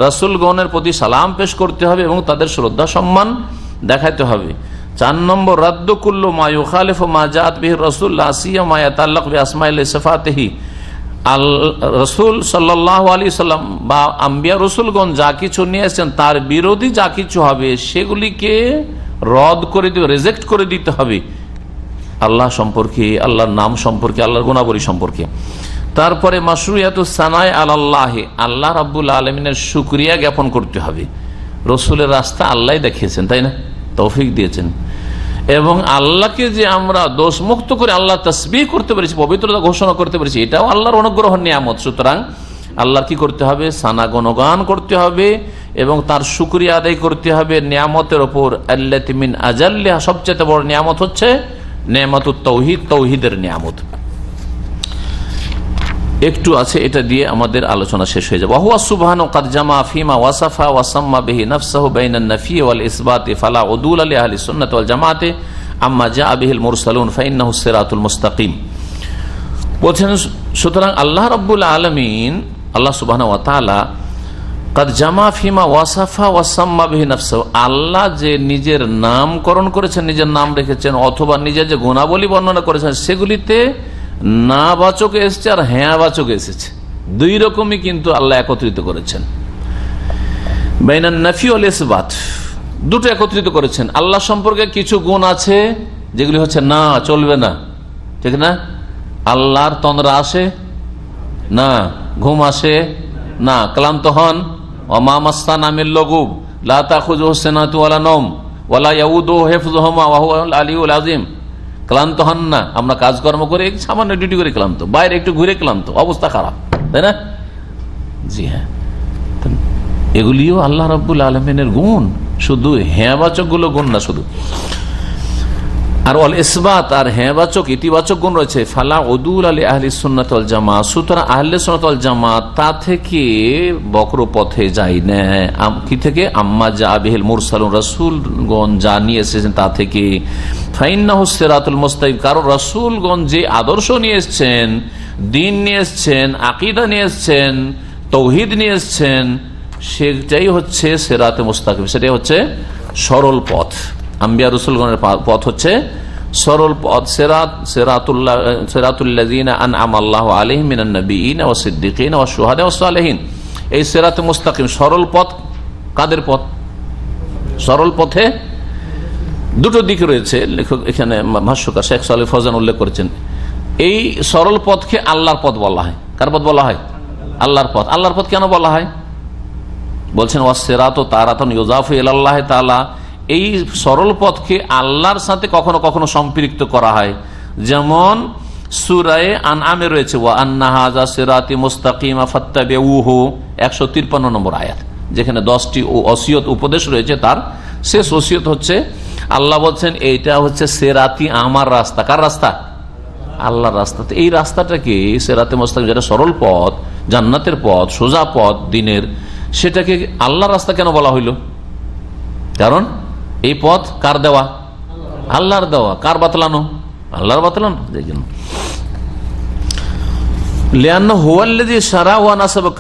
রাসূলগণের প্রতি সালাম পেশ করতে হবে এবং তাদের শ্রদ্ধা সম্মান দেখাতে হবে। 4 নম্বর, রাদ্দু কুল্লু মা ইউখালিফু মা জাআত বিহি রাসূল লা সিয়ামা ইয়াতাল্লাক বিআসমাইহি সিফাতিহি, রসুল সাল্লাল্লাহু আলাইহি সাল্লাম বা আম্বিয়া রসুলগণ যা কিছু নিয়ে এসেছেন তার বিরোধী যা কিছু হবে সেগুলিকে রদ করে দিতে, রিজেক্ট করে দিতে হবে আল্লাহ সম্পর্কে, আল্লাহর নাম সম্পর্কে, আল্লাহর গুণাবলী সম্পর্কে। তারপরে মাশরুয়াতুস সানাই আলাল্লাহ, আল্লাহ রাব্বুল আলামিনের শুকরিয়া জ্ঞাপন করতে হবে। রসুলের রাস্তা আল্লাহ দেখিয়েছেন, তাই না, তৌফিক দিয়েছেন, এবং আল্লাহকে যে আমরা দোষ মুক্ত করে আল্লাহ তাসবিহ করতে পেরেছি, পবিত্রতা ঘোষণা করতে পেরেছি, এটাও আল্লাহর অনুগ্রহ নিয়ামত। সুতরাং আল্লাহর কি করতে হবে? সানা গুণগান করতে হবে এবং তার শুকরিয়া আদায় করতে হবে নিয়ামতের ওপর। আল্লাতি মিন আজাল্লিহা, সবচেয়ে বড় নিয়ামত হচ্ছে নিয়ামতুত তাওহীদ, তাওহীদের নিয়ামত। একটু আছে, এটা দিয়ে আমাদের আলোচনা শেষ হয়ে যাবে। ওয়া সুবহানাহু ক্বাদ জামা ফিমা ওয়াসাফা ওয়া সাম্মা বিহি নাফসাহু বাইনান নাফি ওয়াল ইসবাতি ফালা উদুল লি আহলি সুন্নাত ওয়াল জামাআতি আম্মা জাআ বিহিল মুরসালুন ফাইন্নাহু সিরাতুল মুস্তাকিম। বলেন সুতরাং আল্লাহ রাব্বুল আলামিন, আল্লাহ সুবহানাহু ওয়া তাআলা কাদ জামা ফিমা ওয়াসাফা ওয়াসাম্মা বিহি নাফসাহু, আল্লাহ যে নিজের নামকরণ করেছেন, নিজের নাম রেখেছেন, অথবা নিজের যে গুণাবলী বর্ণনা করেছেন, সেগুলিতে না বাচক এসেছে আর হ্যাঁ বাচক এসেছে। দুই রকমই কিন্তু আল্লাহ একত্রিত করেছেন। বাইনান নাফি ওয়াল ইসবাত, দুটো একত্রিত করেছেন। আল্লাহ সম্পর্কে কিছু গুণ আছে যেগুলি হচ্ছে না, চলবে না, ঠিক না? আল্লাহর তন্দ্রা আসে না, ঘুম আসে না, ক্লান্ত হন, ওমা মাসসানা মিন লগুব লা তাখুযুহু সিনাতু ওয়ালা নওম ওয়ালা ইয়াউদুহু হিফযুহুমা ওয়া হুয়াল আলিয়্যুল আযীম। ক্লান্ত হন না, আমরা কাজকর্ম করে সামান্য ডিউটি করে ক্লান্ত, বাইরে একটু ঘুরে ক্লান্ত, অবস্থা খারাপ, তাই না? জি হ্যাঁ, এগুলিও আল্লাহ রাব্বুল আলামিনের গুণ, শুধু হ্যাঁবাচক গুলো গুণ না শুধু। আর ওয়াল ইসবাত, আর হ্যাঁবাচক ইতিবাচক গুণ রয়েছে। ফালা উদুল আলি আহলি সুন্নাত ওয়াল জামাত, সুতরাং আহলে সুন্নাত ওয়াল জামাত তা থেকে বক্র পথে যায় না। কি থেকে? আম্মা জা বিহিল মুরসালুন, রাসূলগণ যা নিয়ে এসেছেন তা থেকে। ফাইন্নাহু সিরাতুল মুস্তাকিম, কারণ রাসূলগণ যে আদর্শ নিয়ে এসেছেন, দ্বীন নিয়ে এসেছেন, আকীদা নিয়ে এসেছেন, তাওহীদ নিয়ে এসেছেন, সেটাই হচ্ছে সিরাতে মুস্তাকিম, সেটাই হচ্ছে সরল পথ। আম্বিয়া রাসূলগণের পথ হচ্ছে সরল পথ। সিরাতুল্লাযিনা আনআমা আল্লাহু আলাইহিম মিনান নাবিয়িনা ওয়াস সিদ্দিকিনা ওয়াশ শুহাদা ওয়াস সালিহিন। এই সিরাতে মুস্তাকিম, সরল পথ। কাদের পথ? সরল পথে দুটো দিক রয়েছে। লেখক এখানে ভাষ্যকার শেখ সালেহ ফৌজান উল্লেখ করেছেন, এই সরল পথকে আল্লাহর পথ বলা হয়। কার পথ বলা হয়? আল্লাহর পথ। আল্লাহর পথ কেন বলা হয়? বলছেন ওয়াস সিরাতু তারাতান ইউযাফু ইলাল্লাহি তাআলা, এই সরল পথকে আল্লাহর সাথে কখনো কখনো সম্পৃক্ত করা হয়। যেমন সূরা আনআমে রয়েছে ওয়া আন্না হাযা সিরাতি মুস্তাকিমা ফাত্তাবিউহু, 153 নম্বর আয়াত, যেখানে 10টি ওসিয়ত উপদেশ রয়েছে। তার শেষ ওসিয়ত হচ্ছে আল্লাহ বলছেন এইটা হচ্ছে সিরাতি, আমার রাস্তা। কার রাস্তা? আল্লাহর রাস্তা। এই রাস্তাটাকে সিরাতে মুস্তাকিম, যেটা সরল পথ, জান্নাতের পথ, সোজা পথ দিনের, সেটাকে আল্লাহর রাস্তা কেন বলা হইল? কারণ এই পথ কার দেওয়া? আল্লাহর দেওয়া। কার বাতলানো? আল্লাহর বাতলানো।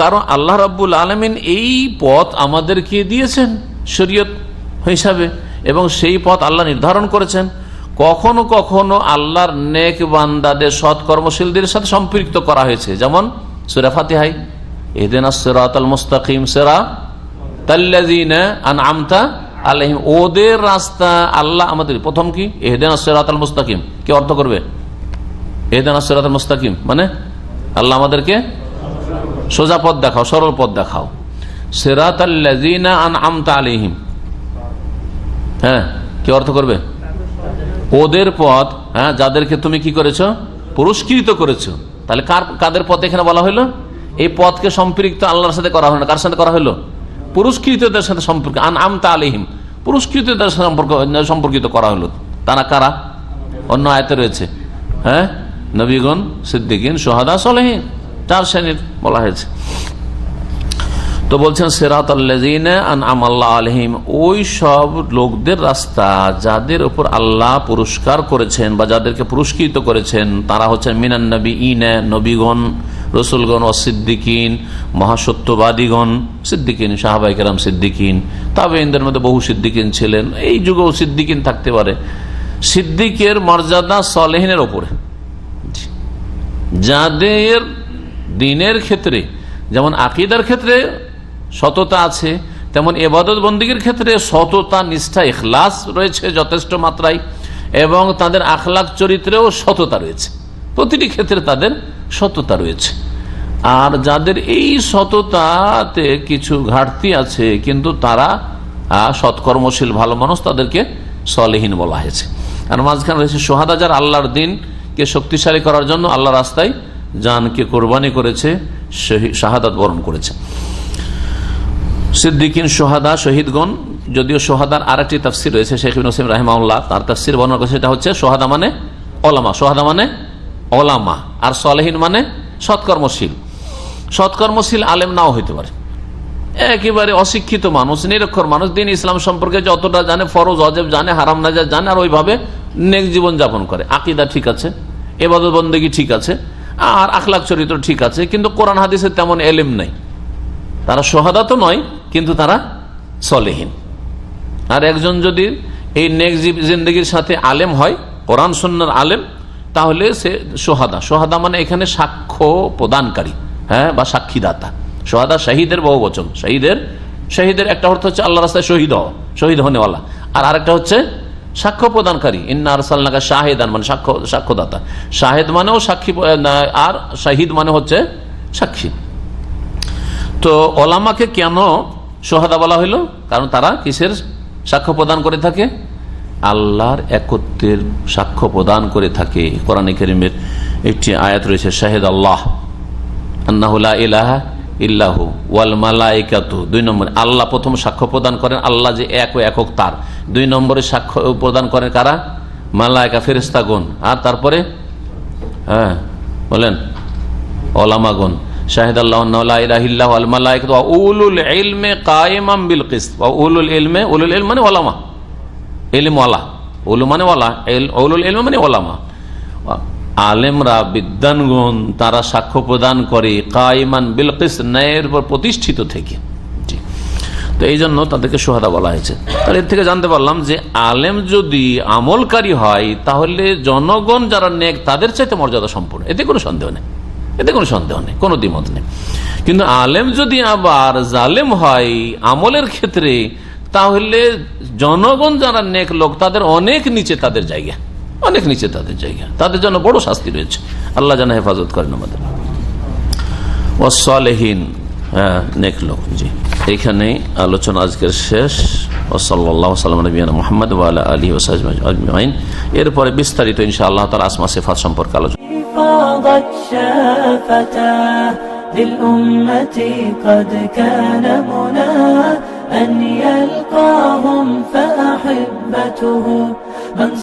কারণ আল্লাহ রাব্বুল আলামিন এই পথ আমাদেরকে দিয়েছেন শরীয়ত হিসাবে, এবং সেই পথ আল্লাহ নির্ধারণ করেছেন। কখনো কখনো আল্লাহর নেক বান্দাদের, সৎ কর্মশীলদের সাথে সম্পৃক্ত করা হয়েছে। যেমন সূরা ফাতিহায় ইহদিনাস সিরাতাল মুস্তাকিম সিরাতাল্লাযিনা আনআমতা আলাইহিম, ওদের রাস্তা আল্লাহ আমাদের। প্রথম কি? ইহদিনাস সিরাতাল মুস্তাকিম। কি অর্থ করবে ইহদিনাস সিরাতাল মুস্তাকিম? মানে আল্লাহ আমাদেরকে সোজা পথ দেখাও, সরল পথ দেখাও। সিরাতাল্লাযিনা আনআমতা আলাইহিম, হ্যাঁ, কি অর্থ করবে? ওদের পথ, হ্যাঁ, যাদেরকে তুমি কি করেছো? পুরস্কৃত করেছো। তাহলে কাদের পথ এখানে বলা হলো? এই পথকে সম্পৃক্ত আল্লাহর সাথে করা হলো না, কার সাথে করা হলো? পুরস্কৃতদের সাথে সম্পর্ক। আনআমতা আলাইহিম, পুরস্কৃতদের সাথে সম্পর্কিত করা হলো। তারা কারা? অন্য আয়াতে রয়েছে, হ্যাঁ, নবীগণ, সিদ্দিকিন, শুহাদা, সালেহিন, 4 শ্রেণীর বলা হয়েছে। তো বলছেন সিরাতাল্লাযিনা আনআমা আল্লাহু আলাইহিম, ওই সব লোকদের রাস্তা যাদের উপর আল্লাহ পুরস্কার করেছেন বা যাদেরকে পুরস্কৃত করেছেন, তারা হচ্ছেন মিনান নাবিয়িনা, নবীগণ, রাসূলগণ, ও সিদ্দিকিন, মহাসত্যবাদীগণ, সিদ্দিকিন, সাহাবায়ে কেরাম সিদ্দিকিন, তাবেঈনদের মধ্যে বহু সিদ্দিকিন ছিলেন, এই যুগেও সিদ্দিকিন থাকতে পারে। সিদ্দিকের মর্যাদা সালেহিনের ওপরে, যাদের দ্বীনের ক্ষেত্রে যেমন আকীদার ক্ষেত্রে সততা আছে, তেমন ইবাদত বন্দেগীর ক্ষেত্রে সততা, নিষ্ঠা, ইখলাস রয়েছে যথেষ্ট মাত্রায়, এবং তাদের আখলাক চরিত্রেও সততা রয়েছে। প্রতিটি ক্ষেত্রে তাদের সততা রয়েছে। আর যাদের এই সততাতে কিছু ঘাটতি আছে, কিন্তু তারা সৎকর্মশীল ভালো মানুষ, তাদেরকে সালেহিন বলা হয়েছে। আর মাঝখানে রয়েছে শুহাদা, যারা আল্লাহর দ্বীনকে শক্তিশালী করার জন্য আল্লাহ রাস্তায় জানকে কোরবানি করেছে, শাহাদাত বরণ করেছে। সিদ্দিকিন, শুহাদা, শহীদগণ, যদিও শুহাদার আরেকটি তাফসীর রয়েছে, শেখ ইবনে উসাইমিন রাহিমাহুল্লাহ তার তাফসীর বর্ণনা করেছে, সেটা হচ্ছে শুহাদা মানে ওলামা, শুহাদা মানে ওলামা, আর সালেহিন মানে সৎকর্মশীল। সৎকর্মশীল আলেম নাও হইতে পারে, একেবারে অশিক্ষিত মানুষ, নিরক্ষর মানুষ, দ্বীন ইসলাম সম্পর্কে যতটা জানে, ফরজ ওয়াজিব জানে, হারাম নাজায়েজ জানে, আর ওইভাবে নেক জীবন যাপন করে। আকীদা ঠিক আছে, ইবাদত বন্দেগী ঠিক আছে, আর আখলাক চরিত্র ঠিক আছে, কিন্তু কোরআন হাদিসের তেমন এলেম নাই, তারা সোহাদা তো নয়, কিন্তু তারা সলেহীন। আর একজন যদি এই নেক জিন্দগির সাথে আলেম হয়, কোরআন সুন্নাহর আলেম, তাহলে সে সোহাদা। সোহাদা মানে এখানে সাক্ষ্য প্রদানকারী, হ্যাঁ, বা সাক্ষীদাতা। সোহাদা শহীদের বহু বচন। শহীদের একটা অর্থ হচ্ছে আল্লাহ রাস্তায় শহীদ হনেওয়ালা, আর আরেকটা হচ্ছে সাক্ষ্য প্রদানকারী। ইন্না আরসালনাকা শাহিদান মানে সাক্ষ্যদাতা। শাহেদ মানেও সাক্ষী, আর শহীদ মানে হচ্ছে সাক্ষী। তো ওলামাকে কেন সোহাদা বলা হইল? কারণ তারা কিসের সাক্ষ্য প্রদান করে থাকে? আল্লাহর একত্বের সাক্ষ্য প্রদান করে থাকে। কোরআনে কারীমের একটি আয়াত রয়েছে, শাহিদ আল্লাহ আন্নাহু লা ইলাহা ইল্লাহু ওয়াল মালাইকাতু। 2 নম্বরে আল্লাহ প্রথম সাক্ষ্য প্রদান করেন, আল্লাহ যে এক ও একক তার। 2 নম্বরে সাক্ষ্য প্রদান করেন কারা? মালাইকা, ফেরেশতাগণ। আর তারপরে হ্যাঁ বলেন ওলামাগণ। শাহিদ আল্লাহ আন্নাহু লা ইলাহা ইল্লাহু ওয়াল মালাইকাতু ওয়া উলুল ইলমি কায়িমান বিল কিসত। ওয়া উলুল ইলমি, উলুল ইলম মানে ওলামা, ইলম ওয়ালা, উলু মানে ওয়ালা, উলুল ইলম মানে ওলামা। আলেমরা, বিদ্বানগণ, তারা সাক্ষ্য প্রদান করে কায়িমান বিল কিসত, ন্যায়ের উপর প্রতিষ্ঠিত থেকে। তো এই জন্য তাদেরকে সোহাদা বলা হয়েছে। তাহলে এর থেকে জানতে পারলাম যে আলেম যদি আমলকারী হয়, তাহলে জনগণ যারা নেক তাদের চাইতে মর্যাদা সম্পূর্ণ। এতে কোনো সন্দেহ নেই, কোনো দ্বিমত নেই। কিন্তু আলেম যদি আবার জালেম হয় আমলের ক্ষেত্রে, তাহলে জনগণ যারা নেক লোক তাদের অনেক নিচে তাদের জায়গা, তাদের জন্য বড় শাস্তি রয়েছে। আল্লাহ যেন হেফাজত করেন আমাদের। ওয়াসসালেহিন, নেক লোক। জি, এইখানে আলোচনা আজকের শেষ। সাল্লাল্লাহু আলাইহি ওয়া সাল্লাম মুহাম্মদ ওয়া আলা আলিহি ওয়া সাহবিহি আজমাইন। এরপরে বিস্তারিত ইনশাআল্লাহ তাআলা আসমা সিফাত সম্পর্কে আলোচনা। فاضت شافتاه للأمة قد كان منى أن يلقاهم فأحبته من